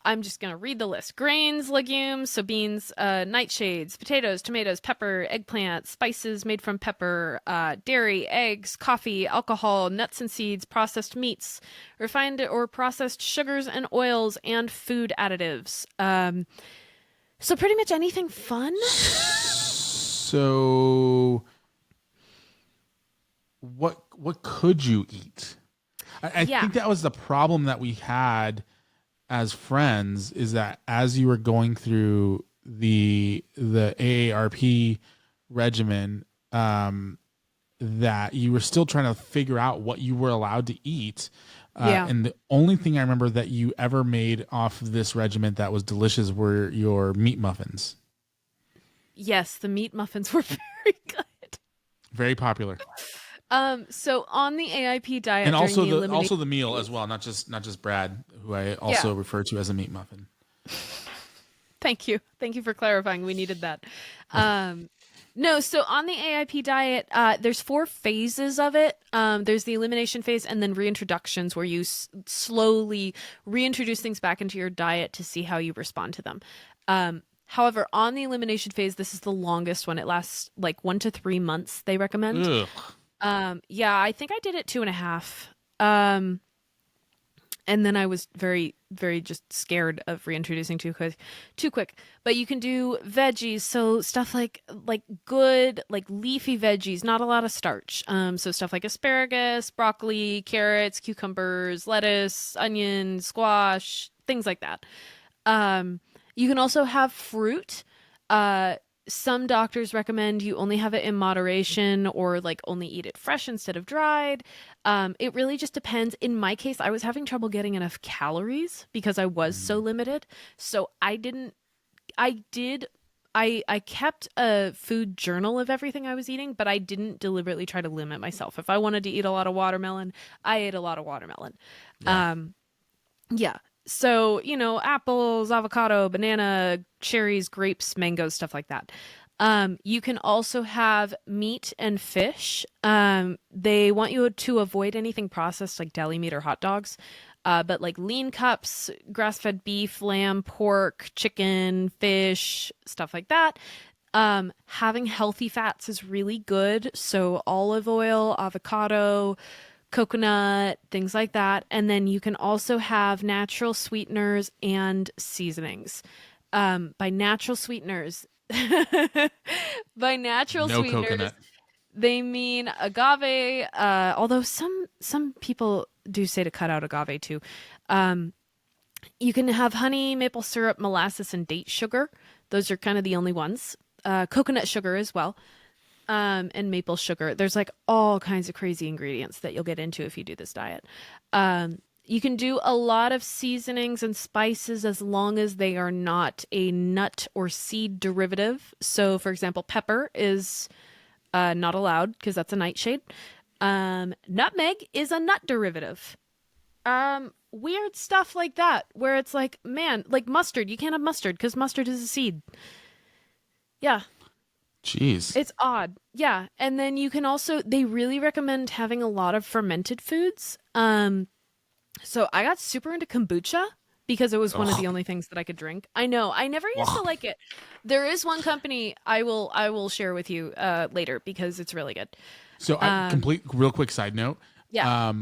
I'm just gonna read the list: grains, legumes, so beans, nightshades, potatoes, tomatoes, pepper, eggplant, spices made from pepper, dairy, eggs, coffee, alcohol, nuts and seeds, processed meats, refined or processed sugars and oils, and food additives. So pretty much anything fun. So what could you eat? I Yeah. think that was the problem that we had as friends, is that as you were going through the AARP regimen, that you were still trying to figure out what you were allowed to eat. Yeah. And the only thing I remember that you ever made off of this regiment that was delicious were your meat muffins. Yes, the meat muffins were very good. Very popular. So on the AIP diet, And also during the also the meal as well, not just Brad, who I also refer to as a meat muffin. Thank you for clarifying. We needed that. No, so on the AIP diet, there's 4 phases of it. There's the elimination phase and then reintroductions where you slowly reintroduce things back into your diet to see how you respond to them. However, on the elimination phase, this is the longest one. It lasts like 1 to 3 months, they recommend. Ugh. Yeah, I think I did it 2.5. And then I was very, very just scared of reintroducing too quick. But you can do veggies, so stuff like good like leafy veggies, not a lot of starch. So stuff like asparagus, broccoli, carrots, cucumbers, lettuce, onion, squash, things like that. You can also have fruit. Some doctors recommend you only have it in moderation or like only eat it fresh instead of dried. It really just depends. In my case, I was having trouble getting enough calories because I was so limited. So I kept a food journal of everything I was eating, but I didn't deliberately try to limit myself. If I wanted to eat a lot of watermelon, I ate a lot of watermelon. Yeah. Yeah. So, apples, avocado, banana, cherries, grapes, mangoes, stuff like that. You can also have meat and fish. They want you to avoid anything processed like deli meat or hot dogs. But like lean cups, grass-fed beef, lamb, pork, chicken, fish, stuff like that. Having healthy fats is really good. So olive oil, avocado, coconut, things like that. And then you can also have natural sweeteners and seasonings. By natural sweeteners, by natural No sweeteners, coconut. they mean agave. Although some people do say to cut out agave too. You can have honey, maple syrup, molasses, and date sugar. Those are kind of the only ones. Coconut sugar as well. And maple sugar. There's like all kinds of crazy ingredients that you'll get into if you do this diet. You can do a lot of seasonings and spices as long as they are not a nut or seed derivative. So, for example, pepper is not allowed because that's a nightshade. Nutmeg is a nut derivative. Weird stuff like that where it's like, man, like mustard. You can't have mustard because mustard is a seed. Yeah. Jeez. It's odd. Yeah. And then you can also, they really recommend having a lot of fermented foods. So I got super into kombucha because it was one of the only things that I could drink. I know. I never used to like it. There is one company I will share with you later because it's really good. So real quick side note. Yeah.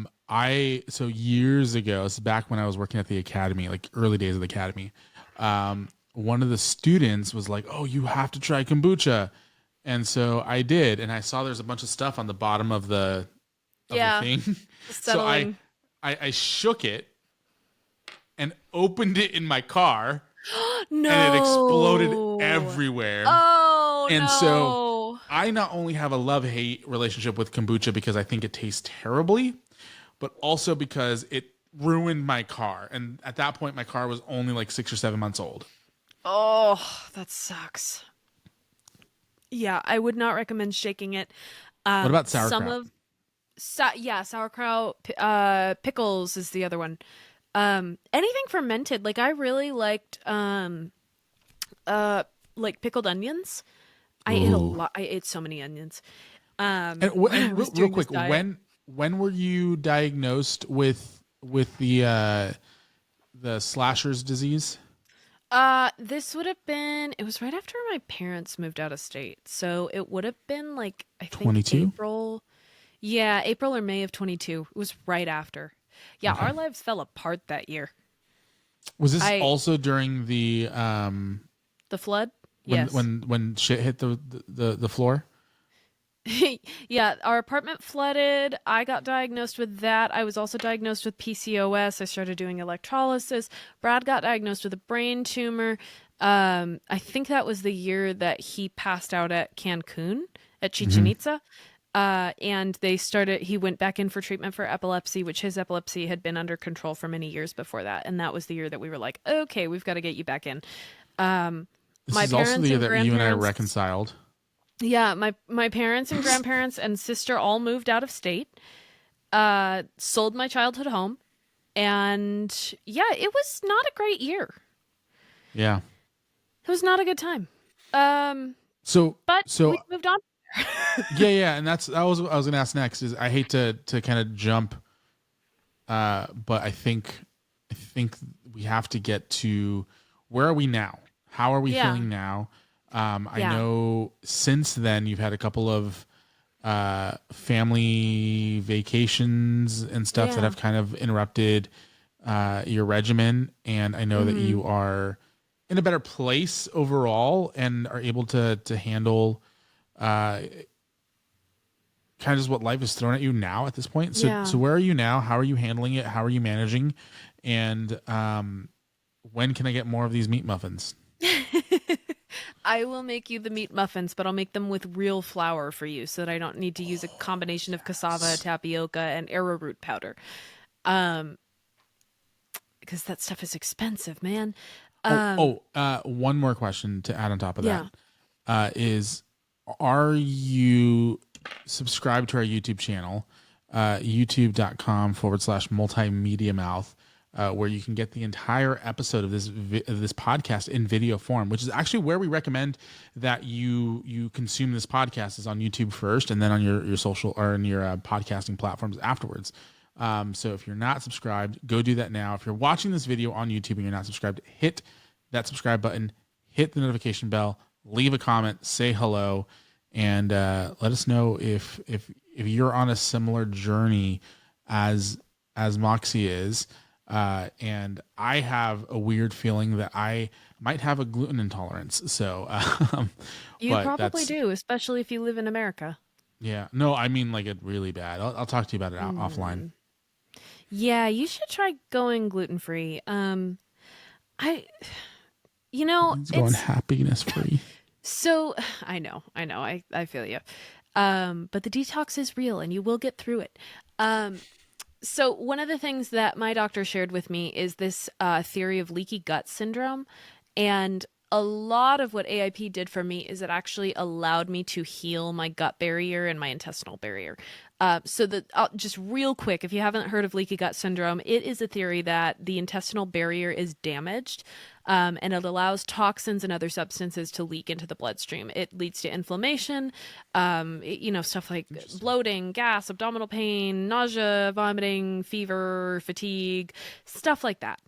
So years ago, this is back when I was working at the academy, like early days of the academy. One of the students was like, "Oh, you have to try kombucha." And so I did, and I saw there's a bunch of stuff on the bottom of the thing. So I shook it and opened it in my car. No. And it exploded everywhere. Oh, and no. so I not only have a love-hate relationship with kombucha because I think it tastes terribly, but also because it ruined my car. And at that point, my car was only like 6 or 7 months old. Oh, that sucks. Yeah, I would not recommend shaking it. What about sauerkraut? Sauerkraut. Pickles is the other one. Anything fermented. Like I really liked like pickled onions. I ate a lot. I ate so many onions. And real quick, when were you diagnosed with the Slasher's disease? This would have been, it was right after my parents moved out of state. So it would have been like, I think 22? April. Yeah, April or May of 22. It was right after. Yeah, Okay. Our lives fell apart that year. Was this also during the flood? when Yes. when shit hit the floor? Yeah, our apartment flooded. I got diagnosed with that. I was also diagnosed with PCOS. I started doing electrolysis. Brad got diagnosed with a brain tumor. I think that was the year that he passed out at Cancun at Chichen Itza. And he went back in for treatment for epilepsy, which his epilepsy had been under control for many years before that. And that was the year that we were like, okay, we've got to get you back in. This is also the year that you and I reconciled. Yeah, my parents and grandparents and sister all moved out of state, sold my childhood home, and yeah, it was not a great year. Yeah. It was not a good time. So But so we've moved on. yeah, and that was what I was gonna ask next. Is I hate to kind of jump, but I think we have to get to where are we now? How are we Yeah. feeling now? I Yeah. know since then you've had a couple of family vacations and stuff that Yeah. have kind of interrupted your regimen, and I know that Mm-hmm. you are in a better place overall and are able to handle uh, kind of just what life is thrown at you now at this point. Yeah. So where are you now? How are you handling it? How are you managing? And when can I get more of these meat muffins? I will make you the meat muffins, but I'll make them with real flour for you so that I don't need to use a combination of cassava, tapioca, and arrowroot powder. Um, because that stuff is expensive, man. One more question to add on top of that Yeah. is, are you subscribed to our YouTube channel, youtube.com/multimedia mouth, where you can get the entire episode of this podcast in video form, which is actually where we recommend that you consume this podcast, is on YouTube first, and then on your social or in your podcasting platforms afterwards. So if you're not subscribed, go do that now. If you're watching this video on YouTube and you're not subscribed, hit that subscribe button, hit the notification bell, leave a comment, say hello, and let us know if you're on a similar journey as Moxy is. And I have a weird feeling that I might have a gluten intolerance. So, You but probably that's, do, especially if you live in America. yeah, no, I mean like it really bad. I'll talk to you about it offline. Yeah, you should try going gluten free. I, you know, It's going it's happiness free. so, I feel you. But the detox is real and you will get through it. So one of the things that my doctor shared with me is this theory of leaky gut syndrome. And a lot of what AIP did for me is it actually allowed me to heal my gut barrier and my intestinal barrier. Just real quick, if you haven't heard of leaky gut syndrome, it is a theory that the intestinal barrier is damaged, and it allows toxins and other substances to leak into the bloodstream. It leads to inflammation, stuff like bloating, gas, abdominal pain, nausea, vomiting, fever, fatigue, stuff like that.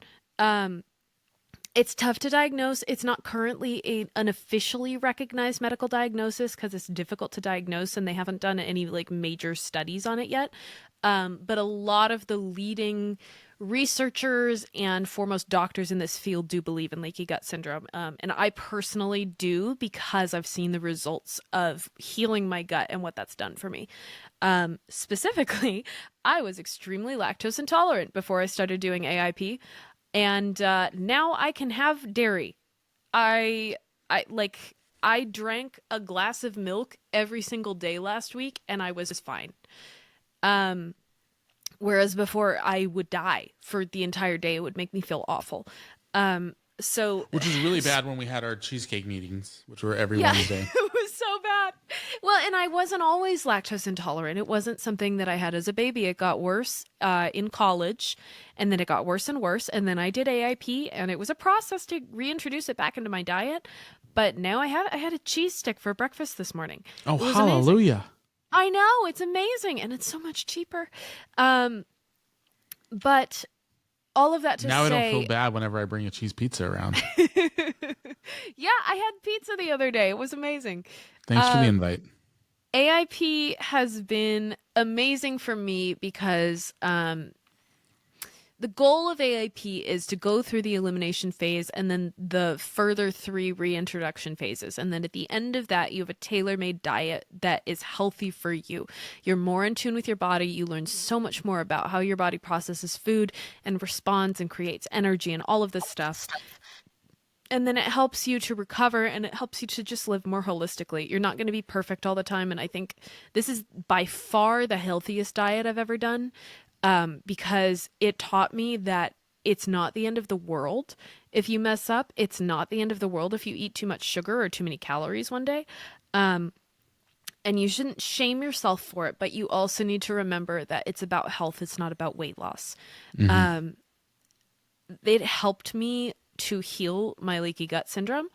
It's tough to diagnose. It's not currently an officially recognized medical diagnosis because it's difficult to diagnose and they haven't done any like major studies on it yet. But a lot of the leading researchers and foremost doctors in this field do believe in leaky gut syndrome. And I personally do because I've seen the results of healing my gut and what that's done for me. Specifically, I was extremely lactose intolerant before I started doing AIP. And now I can have dairy. I drank a glass of milk every single day last week, and I was just fine. Whereas before, I would die for the entire day. It would make me feel awful. Which was really bad when we had our cheesecake meetings, which were every Yeah, Wednesday. it was so bad. Well, and I wasn't always lactose intolerant. It wasn't something that I had as a baby. It got worse in college, and then it got worse and worse. And then I did AIP, and it was a process to reintroduce it back into my diet. But now I had a cheese stick for breakfast this morning. Oh, It was hallelujah. amazing. I know, it's amazing, and it's so much cheaper. But all of that to Now say, I don't feel bad whenever I bring a cheese pizza around. yeah, I had pizza the other day. It was amazing. Thanks for the invite. AIP has been amazing for me because the goal of AIP is to go through the elimination phase and then the further 3 reintroduction phases. And then at the end of that, you have a tailor-made diet that is healthy for you. You're more in tune with your body. You learn so much more about how your body processes food and responds and creates energy and all of this stuff. And then it helps you to recover and it helps you to just live more holistically. You're not going to be perfect all the time. And I think this is by far the healthiest diet I've ever done, because it taught me that it's not the end of the world if you mess up. It's not the end of the world if you eat too much sugar or too many calories one day. And you shouldn't shame yourself for it, but you also need to remember that it's about health. It's not about weight loss. It helped me to heal my leaky gut syndrome.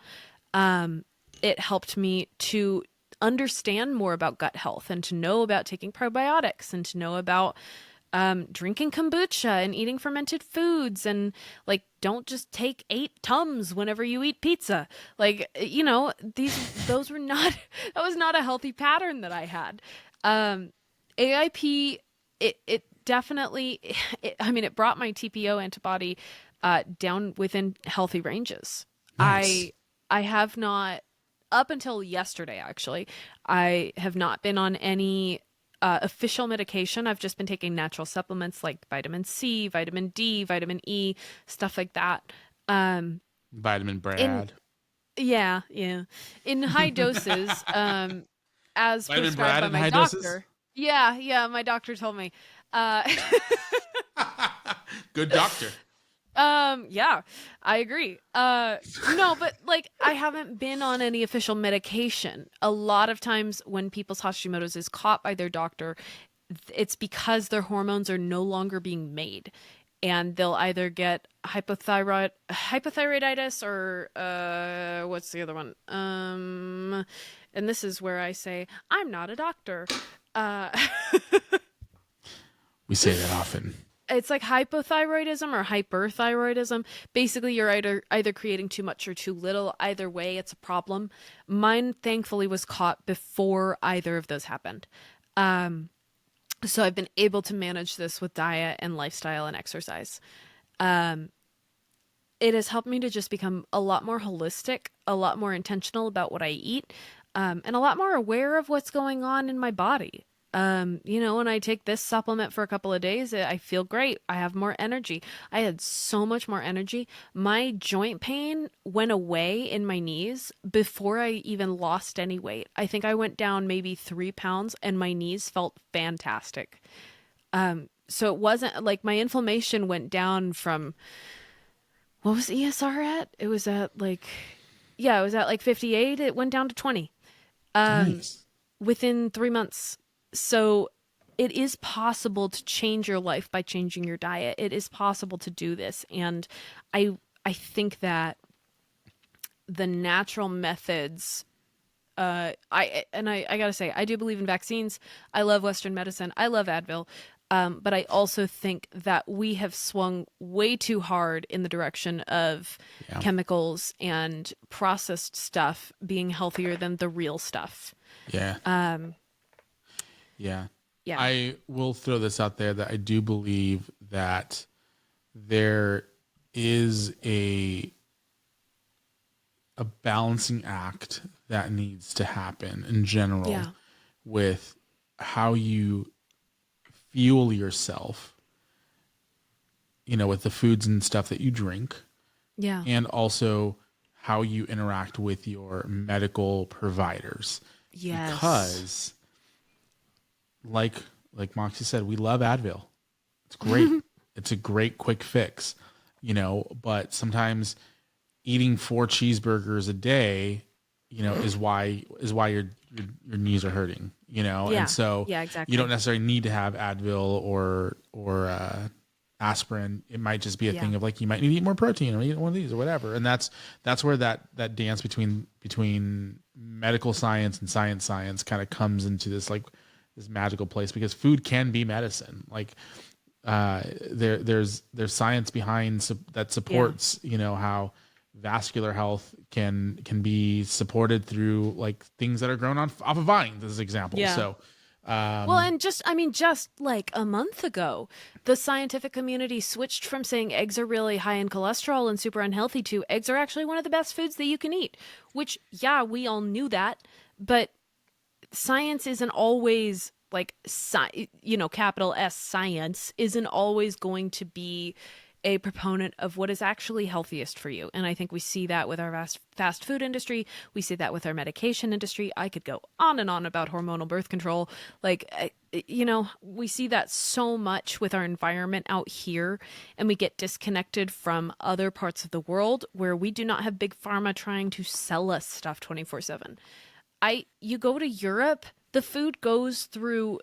it helped me to understand more about gut health and to know about taking probiotics and to know about drinking kombucha and eating fermented foods and like don't just take 8 Tums whenever you eat pizza. Like, those were not that was not a healthy pattern that I had. AIP, it definitely, it brought my TPO antibody down within healthy ranges. Nice. I have not, up until yesterday, actually, I have not been on any official medication. I've just been taking natural supplements like vitamin C, vitamin D, vitamin E, stuff like that. Vitamin In Brad. yeah, in high doses, as Vitamin prescribed Brad by in my high doses? doctor. Yeah, my doctor told me. Uh, Good doctor. yeah, I agree. No, but like I haven't been on any official medication. A lot of times when people's Hashimoto's is caught by their doctor, it's because their hormones are no longer being made. And they'll either get hypothyroiditis or what's the other one? And this is where I say I'm not a doctor. Uh We say that often. It's like hypothyroidism or hyperthyroidism. Basically, you're either creating too much or too little. Either way, it's a problem. Mine, thankfully, was caught before either of those happened. So I've been able to manage this with diet and lifestyle and exercise. It has helped me to just become a lot more holistic, a lot more intentional about what I eat, and a lot more aware of what's going on in my body. When I take this supplement for a couple of days, I feel great. I have more energy. I had so much more energy. My joint pain went away in my knees before I even lost any weight. I think I went down maybe 3 pounds and my knees felt fantastic. So it wasn't like my inflammation went down from, what was ESR at? It was at like, yeah, it was at like 58. It went down to 20 Nice. within 3 months. So it is possible to change your life by changing your diet. It is possible to do this. And I think that the natural methods, I gotta say, I do believe in vaccines. I love Western medicine. I love Advil. But I also think that we have swung way too hard in the direction of chemicals and processed stuff being healthier than the real stuff. Yeah. Yeah. Yeah. I will throw this out there that I do believe that there is a balancing act that needs to happen in general with how you fuel yourself, with the foods and stuff that you drink. Yeah. And also how you interact with your medical providers. Yes. Because like Moxy said, we love Advil. It's great. It's a great quick fix, but sometimes eating 4 cheeseburgers a day, is why your knees are hurting, and so exactly. you don't necessarily need to have Advil or aspirin. It might just be a thing of like, you might need to eat more protein or eat one of these or whatever. And that's where that dance between medical science and science kind of comes into this magical place, because food can be medicine. Like there's science behind that supports how vascular health can be supported through like things that are grown off of vines, as an example. So well, and just like a month ago, the scientific community switched from saying eggs are really high in cholesterol and super unhealthy to eggs are actually one of the best foods that you can eat, which we all knew that, but science isn't always like, capital S science isn't always going to be a proponent of what is actually healthiest for you. And I think we see that with our fast food industry. We see that with our medication industry. I could go on and on about hormonal birth control. We see that so much with our environment out here, and we get disconnected from other parts of the world where we do not have big pharma trying to sell us stuff 24/7. You go to Europe, the food goes through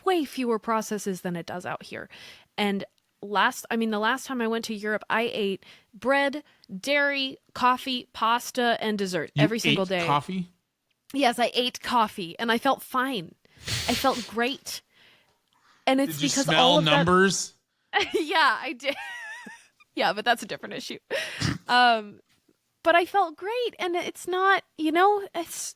way fewer processes than it does out here. And the last time I went to Europe, I ate bread, dairy, coffee, pasta, and dessert You every single ate day. coffee? Yes, I ate coffee and I felt fine. I felt great. And it's Did you because smell all of numbers? that. Yeah, I did. Yeah, but that's a different issue. But I felt great, and it's not, it's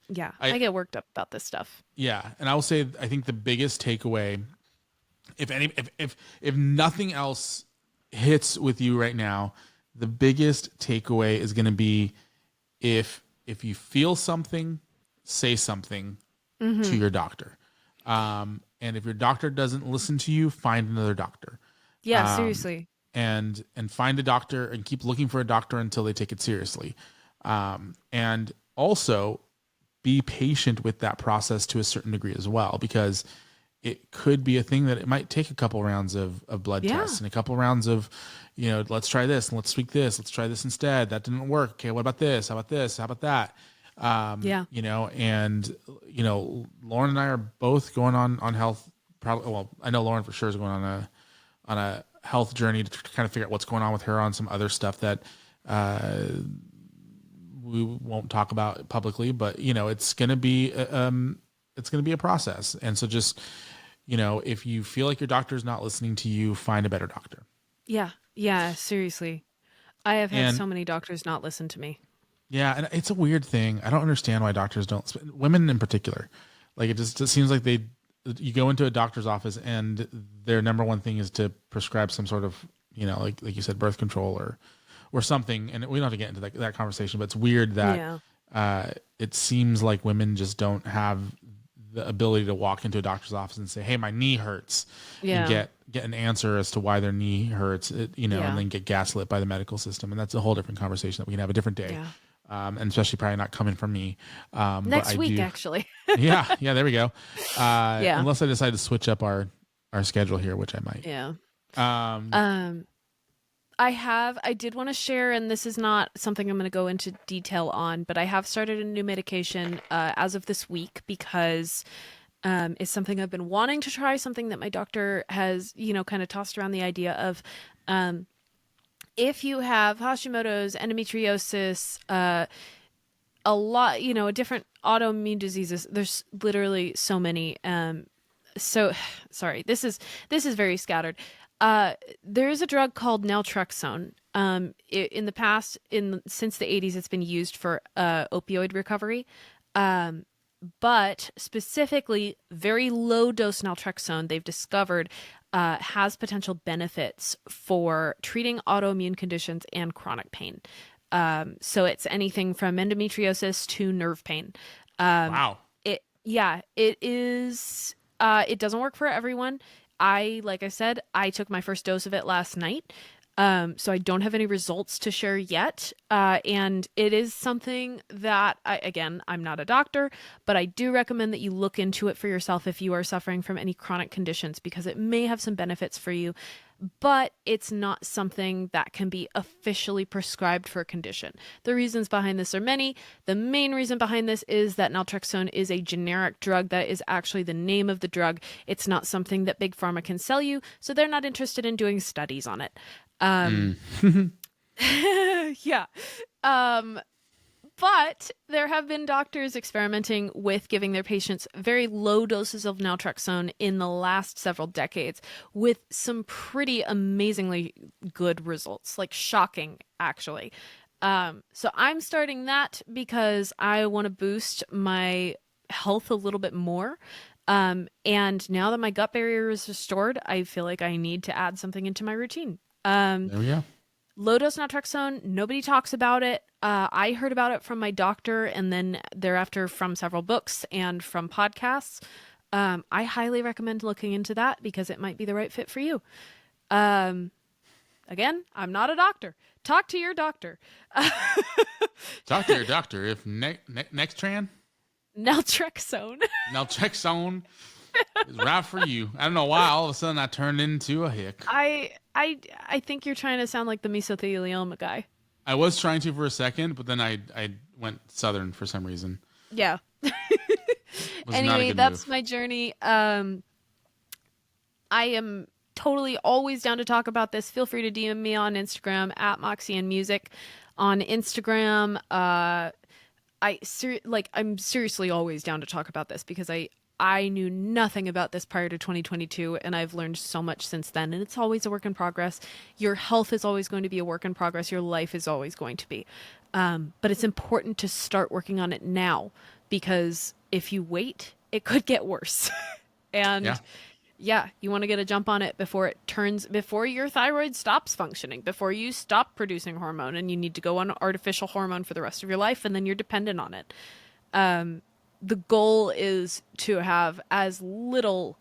yeah, I get worked up about this stuff. Yeah, and I will say I think the biggest takeaway, if nothing else hits with you right now, the biggest takeaway is going to be if you feel something, say something to your doctor. And if your doctor doesn't listen to you, find another doctor. Yeah, seriously. And find a doctor and keep looking for a doctor until they take it seriously. And also be patient with that process to a certain degree as well, because it could be a thing that it might take a couple rounds of blood tests and a couple rounds of, let's try this and let's tweak this. Let's try this instead. That didn't work. Okay. What about this? How about this? How about that? Lauren and I are both going on health. Probably, well, I know Lauren for sure is going on a health journey to kind of figure out what's going on with her on some other stuff that we won't talk about publicly, but it's going to be a process. And so just, if you feel like your doctor's not listening to you, find a better doctor. Yeah, seriously. I have had so many doctors not listen to me. Yeah, and it's a weird thing. I don't understand why doctors don't, women in particular. Like it seems like you go into a doctor's office and their number one thing is to prescribe some sort of, like you said, birth control or something. And we don't have to get into that conversation, but it's weird that it seems like women just don't have the ability to walk into a doctor's office and say, hey, my knee hurts, and get an answer as to why their knee hurts, and then get gaslit by the medical system. And that's a whole different conversation that we can have a different day. Yeah. And especially probably not coming from me. Next week, actually. yeah, there we go. Unless I decide to switch up our schedule here, which I might. Yeah. I did want to share, and this is not something I'm going to go into detail on, but I have started a new medication as of this week because it's something I've been wanting to try, something that my doctor has, kind of tossed around the idea of. If you have Hashimoto's, endometriosis, a lot, different autoimmune diseases, there's literally so many. So sorry, this is very scattered. There's a drug called naltrexone. In the past, since the 80s, it's been used for opioid recovery. But specifically, very low dose naltrexone, they've discovered has potential benefits for treating autoimmune conditions and chronic pain. So it's anything from endometriosis to nerve pain. Wow. It is. It doesn't work for everyone. Like I said, I took my first dose of it last night. So I don't have any results to share yet. And it is something that I'm not a doctor, but I do recommend that you look into it for yourself if you are suffering from any chronic conditions, because it may have some benefits for you, but it's not something that can be officially prescribed for a condition. The reasons behind this are many. The main reason behind this is that naltrexone is a generic drug. That is actually the name of the drug. It's not something that Big Pharma can sell you, so they're not interested in doing studies on it. Yeah. But there have been doctors experimenting with giving their patients very low doses of naltrexone in the last several decades with some pretty amazingly good results, like shocking, actually. So I'm starting that because I want to boost my health a little bit more. And now that my gut barrier is restored, I feel like I need to add something into my routine. There we go. Low dose naltrexone, nobody talks about it. I heard about it from my doctor and then thereafter from several books and from podcasts. I highly recommend looking into that because it might be the right fit for you. Again, I'm not a doctor. Talk to your doctor. Talk to your doctor. If Nextran? Naltrexone. Naltrexone is right for you. I don't know why all of a sudden I turned into a hick. I think you're trying to sound like the mesothelioma guy. I was trying to for a second, but then I went southern for some reason. Yeah. Anyway, that's my journey. I am totally always down to talk about this. Feel free to DM me on Instagram at Moxy and Music on Instagram. I'm seriously always down to talk about this because I knew nothing about this prior to 2022, and I've learned so much since then, and it's always a work in progress. Your health is always going to be a work in progress. Your life is always going to be. But it's important to start working on it now, because if you wait, it could get worse. And yeah, you want to get a jump on it before your thyroid stops functioning, before you stop producing hormone and you need to go on artificial hormone for the rest of your life, and then you're dependent on it. The goal is to have as little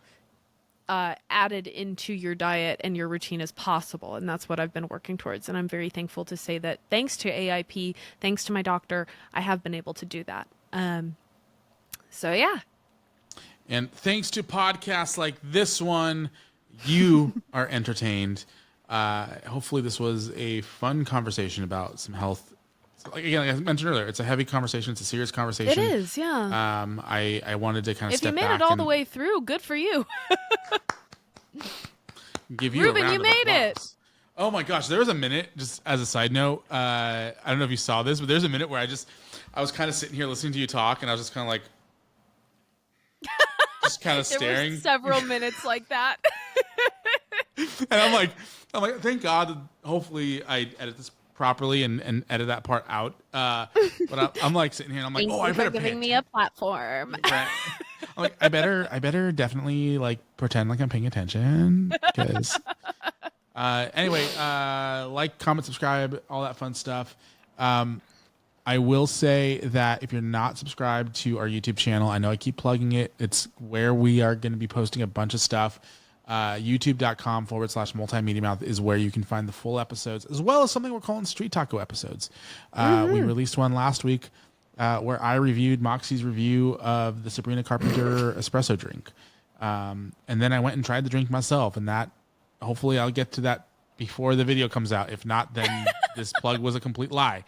added into your diet and your routine as possible. And that's what I've been working towards. And I'm very thankful to say that thanks to AIP, thanks to my doctor, I have been able to do that. So yeah. And thanks to podcasts like this one, you are entertained. Hopefully this was a fun conversation about some health. Like I mentioned earlier, it's a heavy conversation. It's a serious conversation. It is, yeah. I wanted to kind of step back. If you made it all the way through, good for you. Give you Ruben, a round you of made applause. it. Oh my gosh, there was a minute, just as a side note, I don't know if you saw this, but there's a minute where I was kind of sitting here listening to you talk, and I was just kind of like, just kind of staring. There were several minutes like that. And I'm like, thank God. Hopefully, I edit this properly and edit that part out. But I'm like sitting here, and I'm like, I better giving me a platform. Right. I'm like, I better definitely like pretend like I'm paying attention, because. Anyway, like, comment, subscribe, all that fun stuff. I will say that if you're not subscribed to our YouTube channel, I know I keep plugging it. It's where we are going to be posting a bunch of stuff. YouTube.com/multimedia mouth is where you can find the full episodes, as well as something we're calling Street Taco episodes. We released one last week where I reviewed Moxy's review of the Sabrina Carpenter espresso drink. And then I went and tried the drink myself, and that hopefully I'll get to that before the video comes out. If not, then this plug was a complete lie.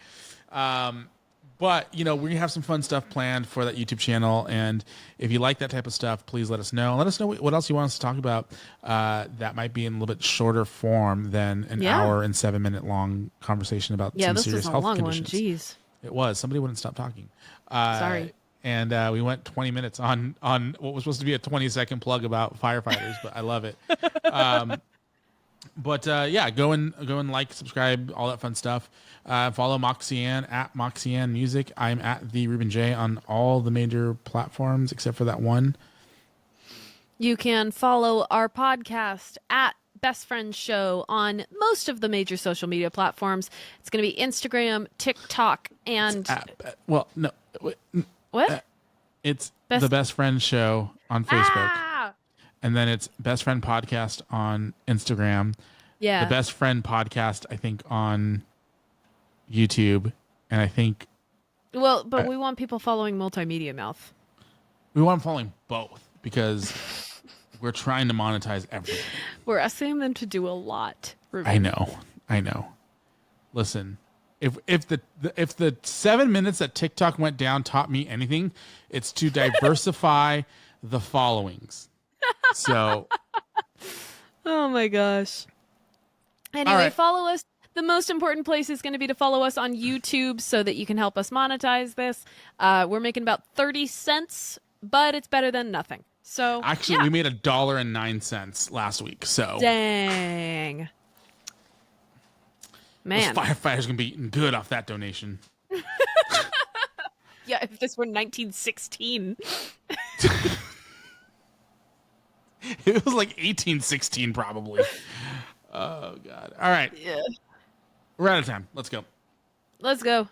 But, we have some fun stuff planned for that YouTube channel. And if you like that type of stuff, please let us know. Let us know what else you want us to talk about that might be in a little bit shorter form than an hour and 7 minute long conversation about some serious health conditions. Jeez. It was. Somebody wouldn't stop talking. Sorry. And we went 20 minutes on what was supposed to be a 20-second plug about firefighters, but I love it. But go and like, subscribe, all that fun stuff. Follow Moxyann at Moxyann Music. I'm at the Ruben Jay on all the major platforms except for that one. You can follow our podcast at Best Friends Show on most of the major social media platforms. It's going to be Instagram, TikTok, and what? It's the Best Friends Show on Facebook. And then it's Best Friend Podcast on Instagram. Yeah. The Best Friend Podcast, I think, on YouTube. And I think... Well, but we want people following Multimedia Mouth. We want them following both, because we're trying to monetize everything. We're asking them to do a lot, Ruben. I know. Listen, if the 7 minutes that TikTok went down taught me anything, it's to diversify the followings. So, oh my gosh. Anyway, follow us. The most important place is going to be to follow us on YouTube so that you can help us monetize this. We're making about 30 cents, but it's better than nothing. So actually, we made $1.09 last week. So dang, man, those firefighters gonna be eating good off that donation. Yeah, if this were 1916. It was like 1816, probably. Oh, God. All right. Yeah. We're out of time. Let's go. Let's go.